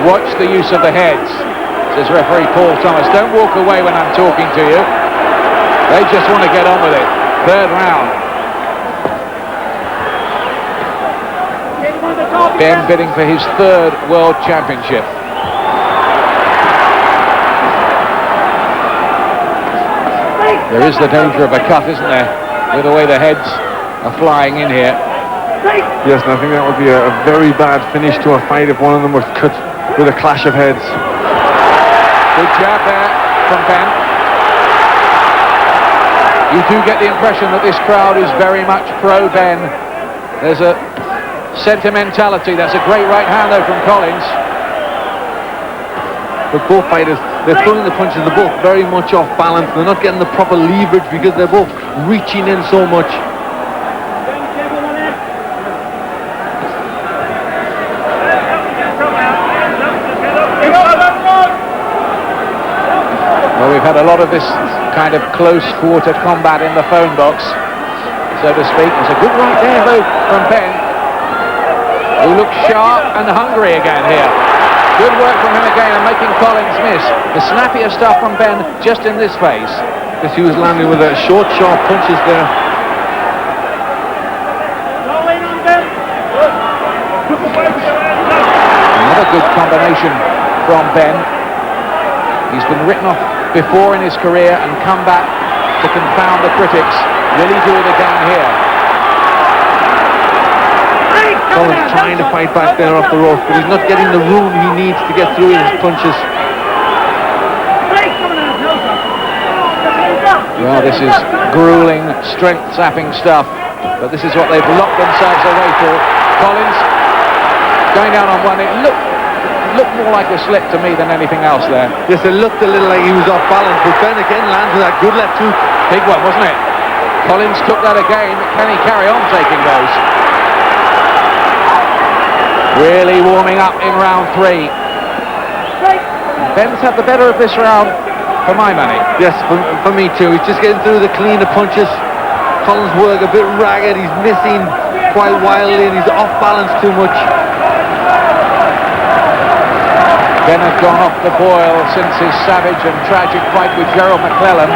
Watch the use of the heads, says referee Paul Thomas. Don't walk away when I'm talking to you. They just want to get on with it. Third round. Ben bidding for his third World Championship. There is the danger of a cut, isn't there, with the way the heads are flying in here. Yes, and I think that would be a very bad finish to a fight if one of them was cut with a clash of heads. Good jab there from Ben. You do get the impression that this crowd is very much pro-Ben. There's a sentimentality. That's a great right hand, though, from Collins. But both fighters, they're throwing the punches, they're both very much off balance. They're not getting the proper leverage because they're both reaching in so much. Well, we've had a lot of this kind of close quarter combat in the phone box, so to speak. There's a good right there, though, from Ben, who looks sharp and hungry again here. Good work from him again and making Collins miss. The snappier stuff from Ben just in this phase. Yes, he was landing with short, sharp punches there. Another good combination from Ben. He's been written off before in his career and come back to confound the critics. Will he do it again here? Collins trying to fight back there off the rope, but he's not getting the room he needs to get through his punches. Well, this is grueling, strength-sapping stuff, but this is what they've locked themselves away for. Collins going down on one. It looked more like a slip to me than anything else there. Yes, it looked a little like he was off balance, but Ben again lands with that good left hook. Big one, wasn't it? Collins took that again, but can he carry on taking those? Really warming up in round 3. Ben's had the better of this round, for my money. Yes, for me too. He's just getting through the cleaner punches. Collins' work a bit ragged. He's missing quite wildly, and he's off balance too much. Ben had gone off the boil since his savage and tragic fight with Gerald McClellan.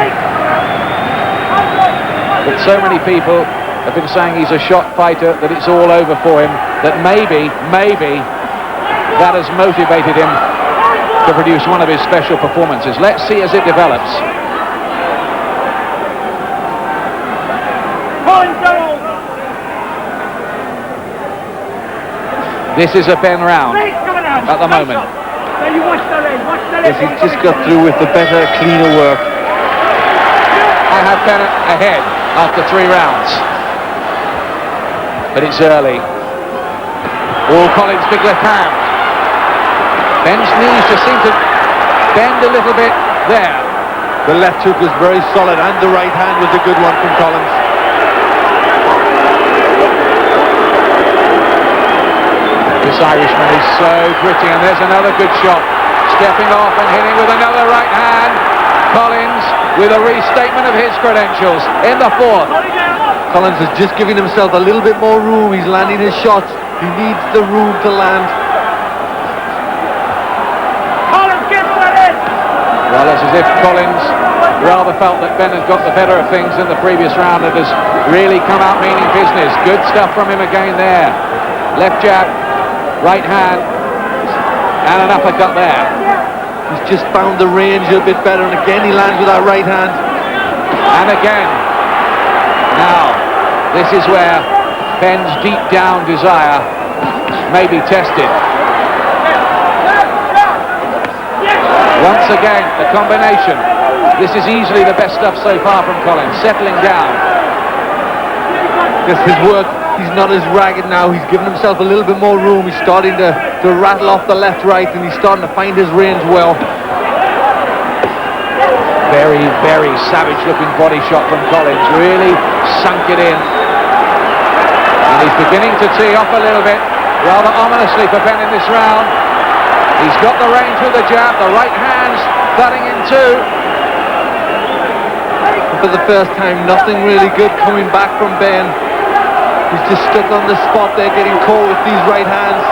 But so many people have been saying he's a shot fighter, that it's all over for him, that maybe that has motivated him to produce one of his special performances. Let's see as it develops. This is a Ben round at the moment. Yes, he's just got through with the better, cleaner work. And have Ben ahead after 3 rounds. But it's early. Collins, big left hand. Benn's knees just seem to bend a little bit there. The left hook was very solid, and the right hand was a good one from Collins. This Irishman is so gritty, and there's another good shot. Stepping off and hitting with another right hand. Collins with a restatement of his credentials in the 4th. Collins is just giving himself a little bit more room. He's landing his shots. He needs the room to land. Well, it's as if Collins rather felt that Benn has got the better of things in the previous round and has really come out meaning business. Good stuff from him again there. Left jab, right hand, and an uppercut there. He's just found the range a bit better, and again he lands with that right hand. And again. Now, this is where Benn's deep down desire may be tested. Once again, the combination. This is easily the best stuff so far from Collins, settling down. Yes, his work, he's not as ragged now. He's given himself a little bit more room. He's starting to rattle off the left, right, and he's starting to find his range well. Very, very savage-looking body shot from Collins. Really sunk it in. And he's beginning to tee off a little bit, rather ominously for Benn in this round. He's got the range with the jab, the right hand's butting in too. For the first time, nothing really good coming back from Benn. He's just stuck on the spot there, getting caught with these right hands.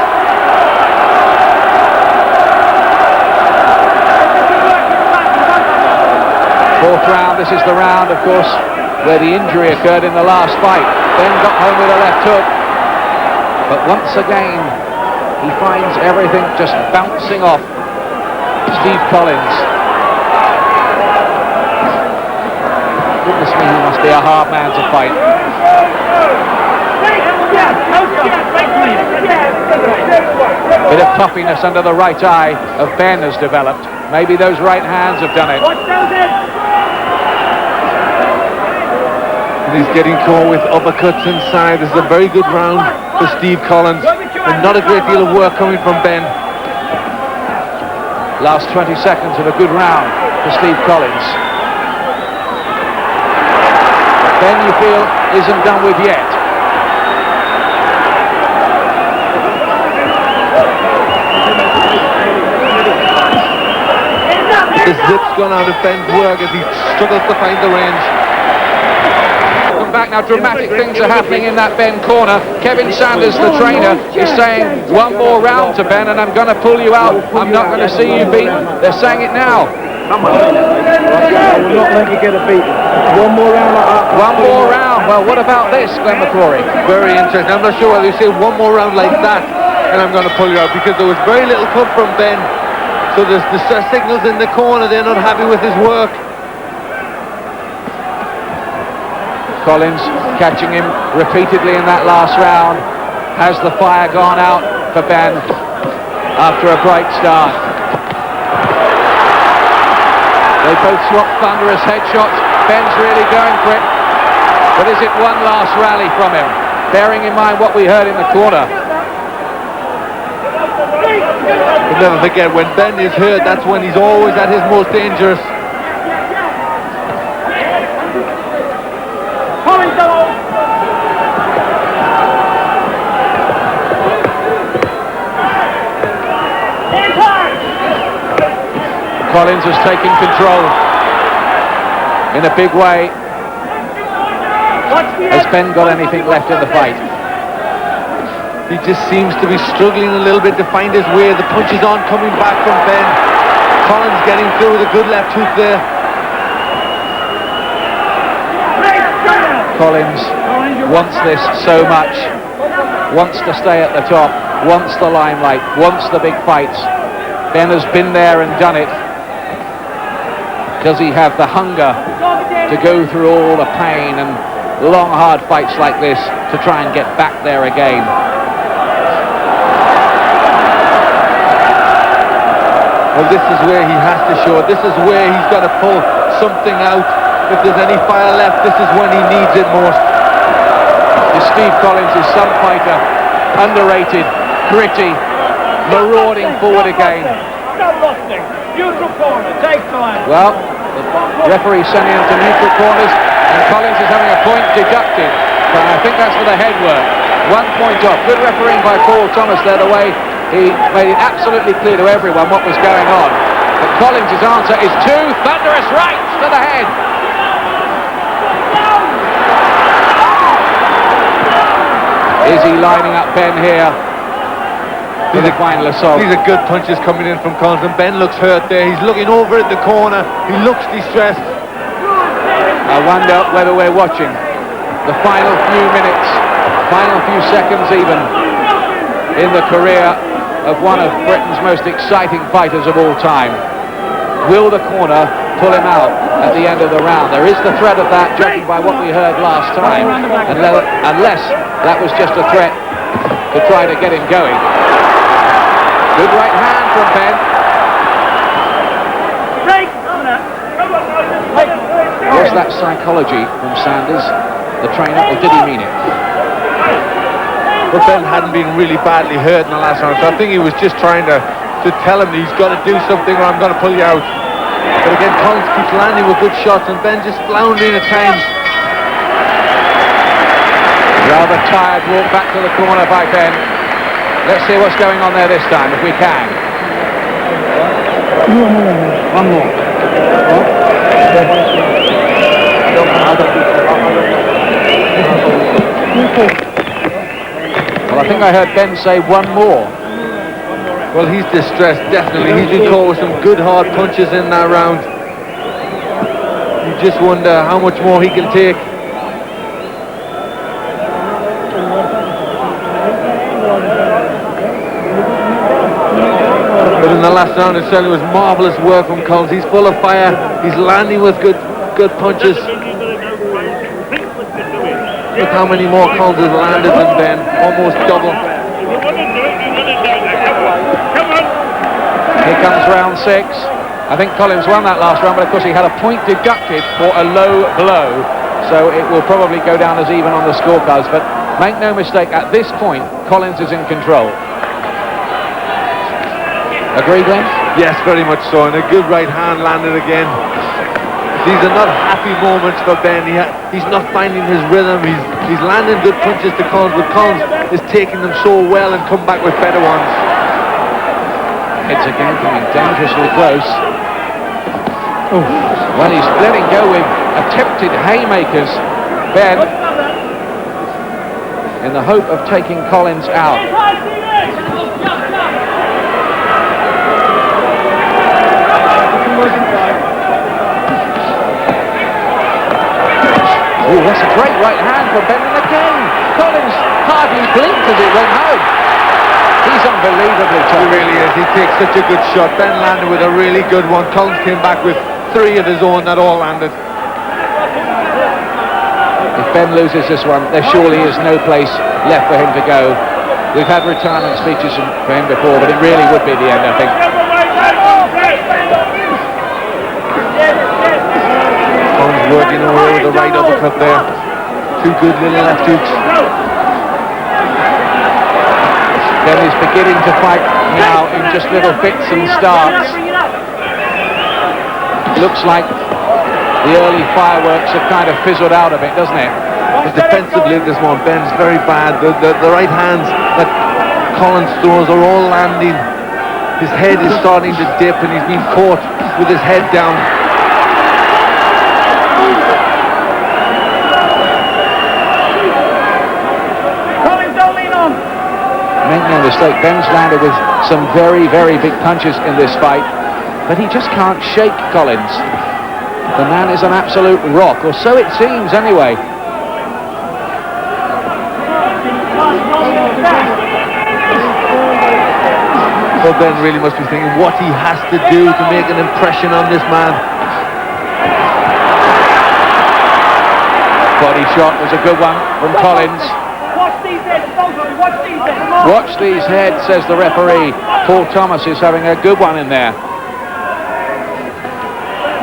Fourth round, this is the round, of course, where the injury occurred in the last fight. Benn got home with a left hook. But once again, he finds everything just bouncing off Steve Collins. Goodness me, he must be a hard man to fight. Bit of puffiness under the right eye of Benn has developed. Maybe those right hands have done it. And he's getting caught with uppercuts inside. This is a very good round for Steve Collins. And not a great deal of work coming from Benn. Last 20 seconds of a good round for Steve Collins. But Benn, you feel, isn't done with yet. The zip's gone out of Benn's work as he struggles to find the range. Back now, dramatic things are happening in that Benn corner. Kevin Sanders, the trainer, is saying one more round to Benn and I'm going to pull you out. I'm not going to see you beaten. They're saying it now. Come on. I will not let you get a beating. One more round. One more round. Well, what about this, Glenn McCrory? Very interesting. I'm not sure whether you say one more round like that and I'm going to pull you out, because there was very little come from Benn. So there's the signals in the corner. They're not happy with his work. Collins catching him repeatedly in that last round. Has the fire gone out for Benn after a bright start? They both swapped thunderous headshots. Benn's really going for it. But is it one last rally from him? Bearing in mind what we heard in the corner. But never forget, when Benn is hurt, that's when he's always at his most dangerous. Collins has taken control in a big way. Has Benn got anything left in the fight? He just seems to be struggling a little bit to find his way. The punches aren't coming back from Benn. Collins getting through with a good left hook there. Collins wants this so much. Wants to stay at the top. Wants the limelight. Wants the big fights. Benn has been there and done it. Does he have the hunger to go through all the pain and long, hard fights like this to try and get back there again? Well, this is where he has to show it. This is where he's got to pull something out. If there's any fire left, this is when he needs it most. Steve Collins is some fighter, underrated, gritty, marauding forward again. Well, the referee sending him to neutral corners, and Collins is having a point deducted, but I think that's for the head work. 1 point off. Good refereeing by Paul Thomas there, the way he made it absolutely clear to everyone what was going on. But Collins' answer is 2 thunderous rights to the head. Is he lining up Benn here for the final assault? These are good punches coming in from Collins, and Benn looks hurt there. He's looking over at the corner. He looks distressed. I wonder whether we're watching the final few minutes, final few seconds even, in the career of one of Britain's most exciting fighters of all time. Will the corner pull him out at the end of the round? There is the threat of that, judging by what we heard last time, unless that was just a threat to try to get him going. Good right hand from Benn. Was that psychology from Sanders, the trainer, or did he mean it? But Benn hadn't been really badly hurt in the last round, so I think he was just trying to tell him that he's got to do something or I'm going to pull you out. But again, Collins keeps landing with good shots, and Benn just floundering at times. Rather tired walk back to the corner by Benn. Let's see what's going on there this time, if we can. One more. Well, I think I heard Benn say one more. Well, he's distressed, definitely. He's been caught with some good hard punches in that round. You just wonder how much more he can take. But in the last round, it certainly was marvellous work from Collins. He's full of fire. He's landing with good punches. Look how many more Collins has landed than Benn. Almost double. Here comes round 6. I think Collins won that last round, but of course he had a point deducted for a low blow, so it will probably go down as even on the scorecards. But make no mistake, at this point, Collins is in control. Agree, Glenn? Yes, very much so, and a good right hand landed again. These are not happy moments for Benn. He's not finding his rhythm. He's landing good punches to Collins, but Collins is taking them so well and come back with better ones. It's again coming dangerously close. Oof. Well, he's letting go with attempted haymakers, Benn, in the hope of taking Collins out. Oh, that's a great right hand from Benn, and again, Collins hardly blinked as it went home. He's unbelievably tough. He really is. He takes such a good shot. Benn landed with a really good one. Collins came back with 3 of his own that all landed. If Benn loses this one, there surely is no place left for him to go. We've had retirement speeches for him before, but it really would be the end, I think. Collins working away with the right uppercut there. 2 good little left hooks. Benn is beginning to fight now in just little fits and starts. Looks like the early fireworks have kind of fizzled out a bit, doesn't it? But defensively this one, Benn's very bad. The right hands that Collins throws are all landing. His head is starting to dip and he's been caught with his head down. Make no mistake, Benn's landed with some very, very big punches in this fight, but he just can't shake Collins. The man is an absolute rock, or so it seems anyway. Well, Benn really must be thinking what he has to do to make an impression on this man. Body shot was a good one from Collins. Watch these heads, says the referee. Paul Thomas is having a good one in there.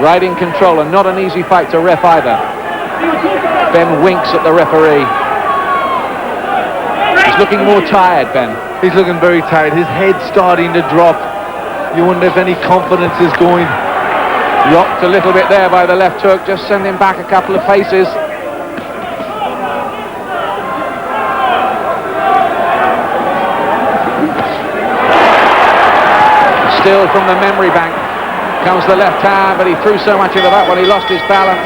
right in control, and not an easy fight to ref either. Benn winks at the referee. He's looking more tired, Benn. He's looking very tired. His head's starting to drop. You wonder if any confidence is going. Rocked a little bit there by the left hook, just send him back a couple of paces. Still from the memory bank comes the left hand, but he threw so much into that one he lost his balance.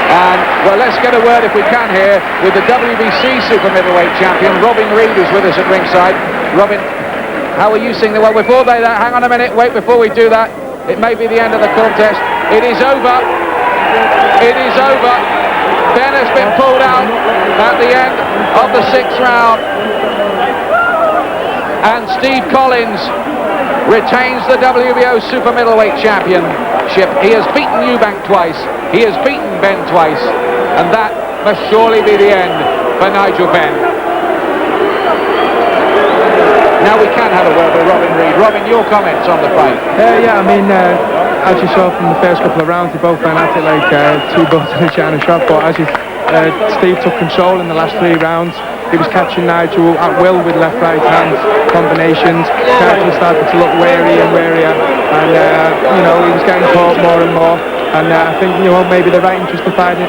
And, well, let's get a word, if we can, here with the WBC super middleweight champion, Robin Reed, who's with us at ringside. Robin, how are you seeing the... Well, before that, hang on a minute, wait, before we do that, it may be the end of the contest. It is over. It is over. Benn has been pulled out at the end of the 6th round. And Steve Collins retains the WBO Super Middleweight Championship. He has beaten Eubank twice. He has beaten Benn twice. And that must surely be the end for Nigel Benn. Now we can have a word with Robin Reed. Robin, your comments on the fight? Yeah, I mean, as you saw from the first couple of rounds, they both went at it like two bulls in a china shop. But as Steve took control in the last 3 rounds, he was catching Nigel at will with left-right hand combinations. Nigel started to look wary and warier, and he was getting caught more and more. And I think maybe the writing justified in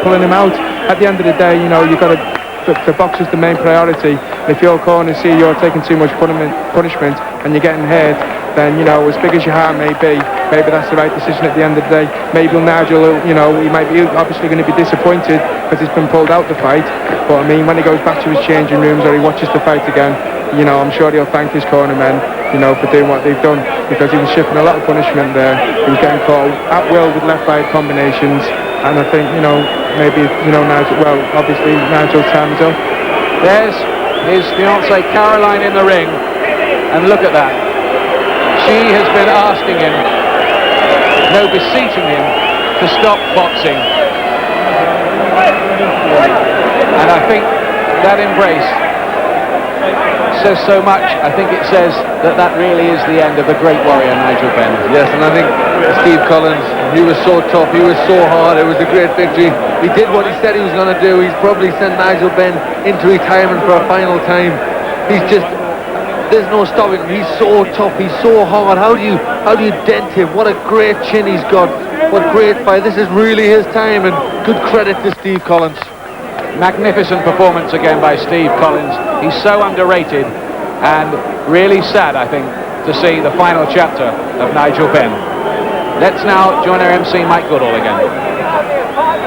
pulling him out. At the end of the day, you've got to. The box is the main priority. If your corners see you're taking too much punishment and you're getting hurt, then as big as your heart may be, maybe that's the right decision at the end of the day. Maybe Nigel, he might be obviously going to be disappointed because he's been pulled out the fight. But I mean, when he goes back to his changing rooms or he watches the fight again, I'm sure he'll thank his cornermen, for doing what they've done, because he was shipping a lot of punishment there. He was getting caught at will with left-right combinations. And I think, maybe, Nigel, well, obviously Nigel's time's up. There's his fiancée Caroline in the ring. And look at that. She has been asking him, beseeching him to stop boxing. And I think that embrace says so much. I think it says that really is the end of the great warrior Nigel Benn. Yes, and I think Steve Collins, he was so tough, he was so hard, it was a great victory. He did what he said he was going to do. He's probably sent Nigel Benn into retirement for a final time. There's no stopping him. He's so tough, he's so hard. How do you dent him? What a great chin he's got. What great fight. This is really his time, and good credit to Steve Collins. Magnificent performance again by Steve Collins. He's so underrated, and really sad, I think, to see the final chapter of Nigel Benn. Let's now join our MC Mike Goodall again.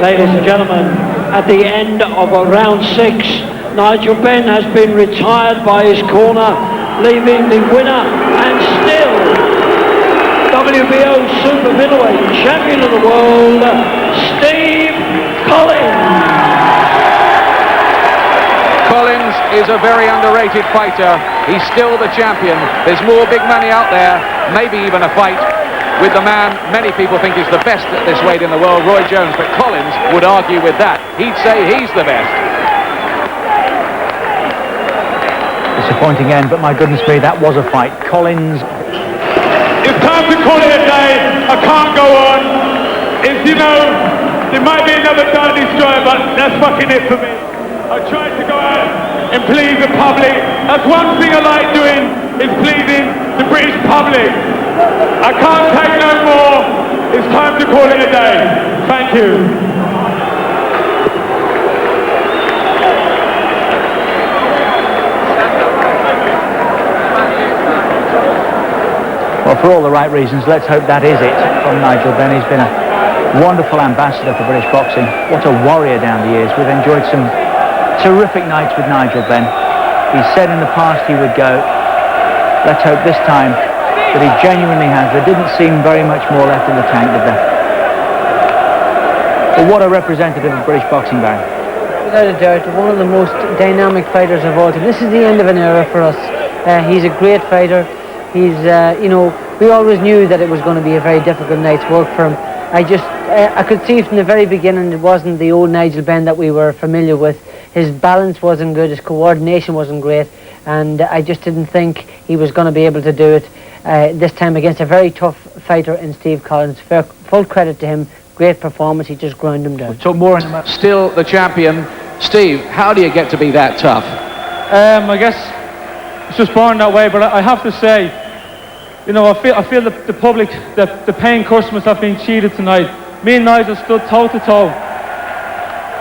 Ladies and gentlemen, at the end of round 6, Nigel Benn has been retired by his corner, leaving the winner and still WBO Super Middleweight Champion of the World, Steve Collins. Collins is a very underrated fighter. He's still the champion. There's more big money out there, maybe even a fight with the man many people think is the best at this weight in the world, Roy Jones, but Collins would argue with that. He'd say he's the best. Disappointing end, but my goodness me, that was a fight. Collins. It's time to call it a day. I can't go on. It's, there might be another Dart Destroyer, but that's fucking it for me. I tried to go out and please the public. That's one thing I like doing, is pleasing the British public. I can't take no more. It's time to call it a day. Thank you. Well, for all the right reasons, let's hope that is it from Nigel Benn. He's been a wonderful ambassador for British boxing. What a warrior down the years. We've enjoyed some terrific nights with Nigel Benn. He said in the past he would go. Let's hope this time that he genuinely has. There didn't seem very much more left in the tank, did there? But what a representative of British boxing, Barry. Without a doubt, one of the most dynamic fighters of all time. This is the end of an era for us. He's a great fighter. He's, we always knew that it was going to be a very difficult night's work for him. I could see from the very beginning it wasn't the old Nigel Benn that we were familiar with. His balance wasn't good, his coordination wasn't great, and I just didn't think he was going to be able to do it this time against a very tough fighter in Steve Collins. Full credit to him. Great performance. He just ground him down. We'll talk more in a moment. Still the champion. Steve, how do you get to be that tough? I guess it's just born that way, but I have to say, you know, I feel the public, the paying customers have been cheated tonight. Me and Nigel stood toe to toe.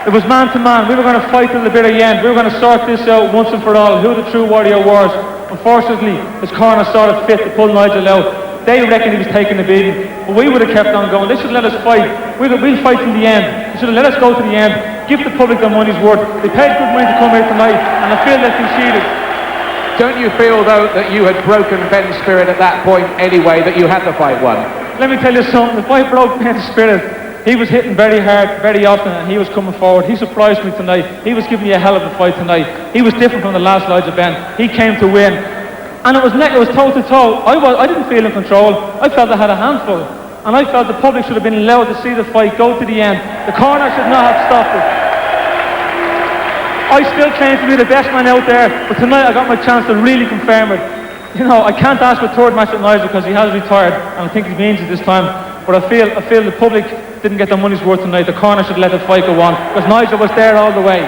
It was man to man. We were going to fight till the bitter end. We were going to sort this out once and for all, who the true warrior was. Unfortunately, his corner saw it fit to pull Nigel out. They reckoned he was taking the beating, but we would have kept on going. They should let us fight. We'll fight till the end. They should have let us go to the end. Give the public their money's worth. They paid good money to come here tonight, and I feel they've been cheated. Don't you feel, though, that you had broken Benn's spirit at that point anyway, that you had the fight won? Let me tell you something. If I broke Benn's spirit, he was hitting very hard, very often, and he was coming forward. He surprised me tonight. He was giving me a hell of a fight tonight. He was different from the last Nigel Benn. He came to win. And it was toe to toe. I didn't feel in control. I felt I had a handful. And I felt the public should have been allowed to see the fight go to the end. The corner should not have stopped it. I still claim to be the best man out there, but tonight I got my chance to really confirm it. You know, I can't ask for a third match with Nigel because he has retired, and I think he means it this time. But I feel the public didn't get their money's worth tonight. The corner should let the fight go on, because Nigel was there all the way.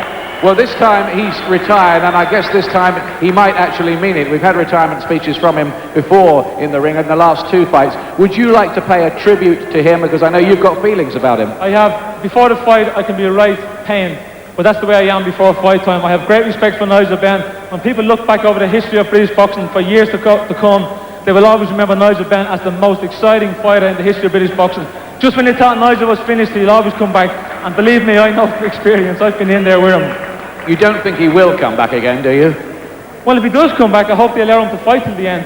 Well, this time he's retired, and I guess this time he might actually mean it. We've had retirement speeches from him before in the ring in the last two fights. Would you like to pay a tribute to him? Because I know you've got feelings about him. I have. Before the fight, I can be right pain, but that's the way I am before fight time. I have great respect for Nigel Benn. When people look back over the history of British boxing for years to come, they will always remember Nigel Benn as the most exciting fighter in the history of British boxing. Just when they thought Nigel was finished, he'll always come back. And believe me, I know from experience. I've been in there with him. You don't think he will come back again, do you? Well, if he does come back, I hope they allow him to fight till the end.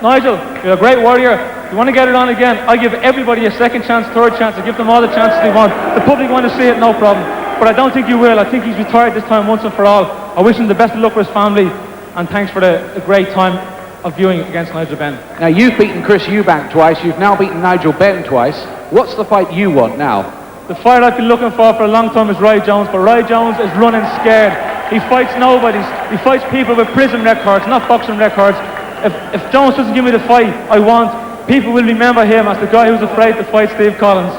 Nigel, you're a great warrior. You want to get it on again? I give everybody a second chance, third chance. I give them all the chances they want. The public want to see it, no problem. But I don't think you will. I think he's retired this time once and for all. I wish him the best of luck for his family. And thanks for the great time of viewing against Nigel Benn. Now, you've beaten Chris Eubank twice. You've now beaten Nigel Benn twice. What's the fight you want now? The fight I've been looking for a long time is Roy Jones, but Roy Jones is running scared. He fights nobodies. He fights people with prison records, not boxing records. If Jones doesn't give me the fight I want, people will remember him as the guy who's afraid to fight Steve Collins.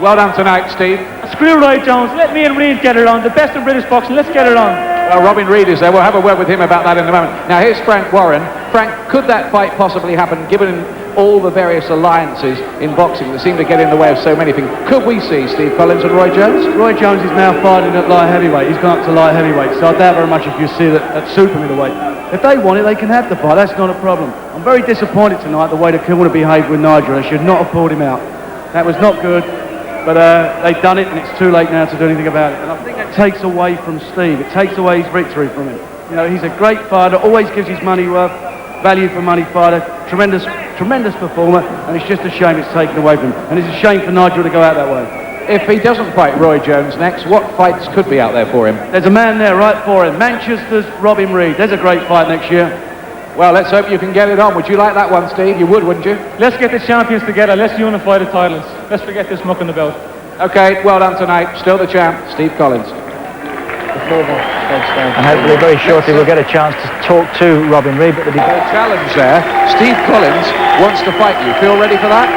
Well done tonight, Steve. Screw Roy Jones. Let me and Reid get it on. The best in British boxing. Let's get it on. Well, Robin Reid is there. We'll have a word with him about that in a moment. Now, here's Frank Warren. Frank, could that fight possibly happen, given all the various alliances in boxing that seem to get in the way of so many things? Could we see Steve Collins and Roy Jones? Roy Jones is now fighting at light heavyweight. He's gone up to light heavyweight, so I doubt very much if you see that super middleweight. If they want it, they can have the fight. That's not a problem. I'm very disappointed tonight the way the corner behaved with Nigel. They should not have pulled him out. That was not good, but they've done it, and it's too late now to do anything about it. And I think that takes away from Steve. It takes away his victory from him. You know, he's a great fighter, always gives his money worth, value for money fighter, tremendous performer, and it's just a shame it's taken away from him. And it's a shame for Nigel to go out that way. If he doesn't fight Roy Jones next, what fights could be out there for him? There's a man there right for him. Manchester's Robin Reid. There's a great fight next year. Well, let's hope you can get it on. Would you like that one, Steve? You would, wouldn't you? Let's get the champions together. Let's unify the titles. Let's forget this mucking about. Okay, well done tonight. Still the champ, Steve Collins. And hopefully very shortly we'll get a chance to talk to Robin Reid. But the challenge there, Steve Collins wants to fight you. Feel ready for that?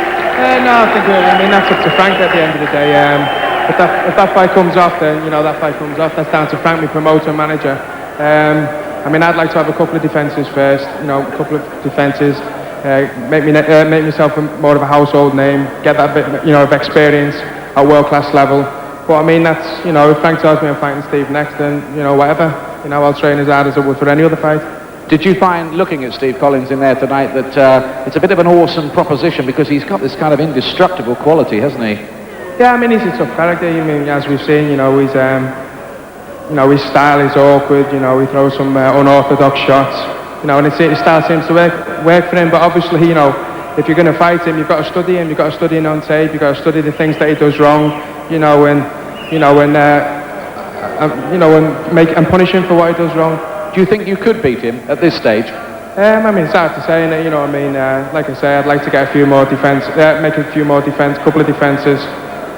No, I think that's up to Frank at the end of the day. If that fight comes off, then that fight comes off. That's down to Frank, my promoter and manager. I'd like to have a couple of defences first. A couple of defences. Make myself more of a household name. Get that bit, of experience at world-class level. But that's, if Frank tells me I'm fighting Steve next, then, whatever. I'll train as hard as I would for any other fight. Did you find, looking at Steve Collins in there tonight, that it's a bit of an awesome proposition because he's got this kind of indestructible quality, hasn't he? Yeah, he's a tough character. As we've seen, his style is awkward. He throws some unorthodox shots. And his style seems to work for him. But obviously, if you're going to fight him, you've got to study him. You've got to study him on tape. You've got to study the things that he does wrong. And punish him for what he does wrong. Do you think you could beat him at this stage? It's hard to say, like I say, I'd like to get a few more couple of defences,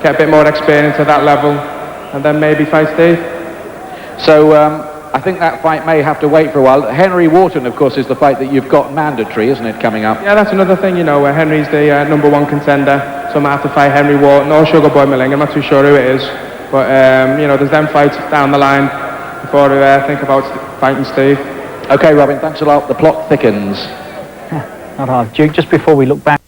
get a bit more experience at that level, and then maybe fight Steve. So, I think that fight may have to wait for a while. Henry Wharton, of course, is the fight that you've got mandatory, isn't it, coming up? Yeah, that's another thing, you know, where Henry's the #1 contender, so I might have to fight Henry Wharton or Sugar Boy Milling. I'm not too sure who it is, but, you know, there's them fights down the line before I think about fighting Steve. OK, Robin, thanks a lot. The plot thickens. Not hard. Duke, just before we look back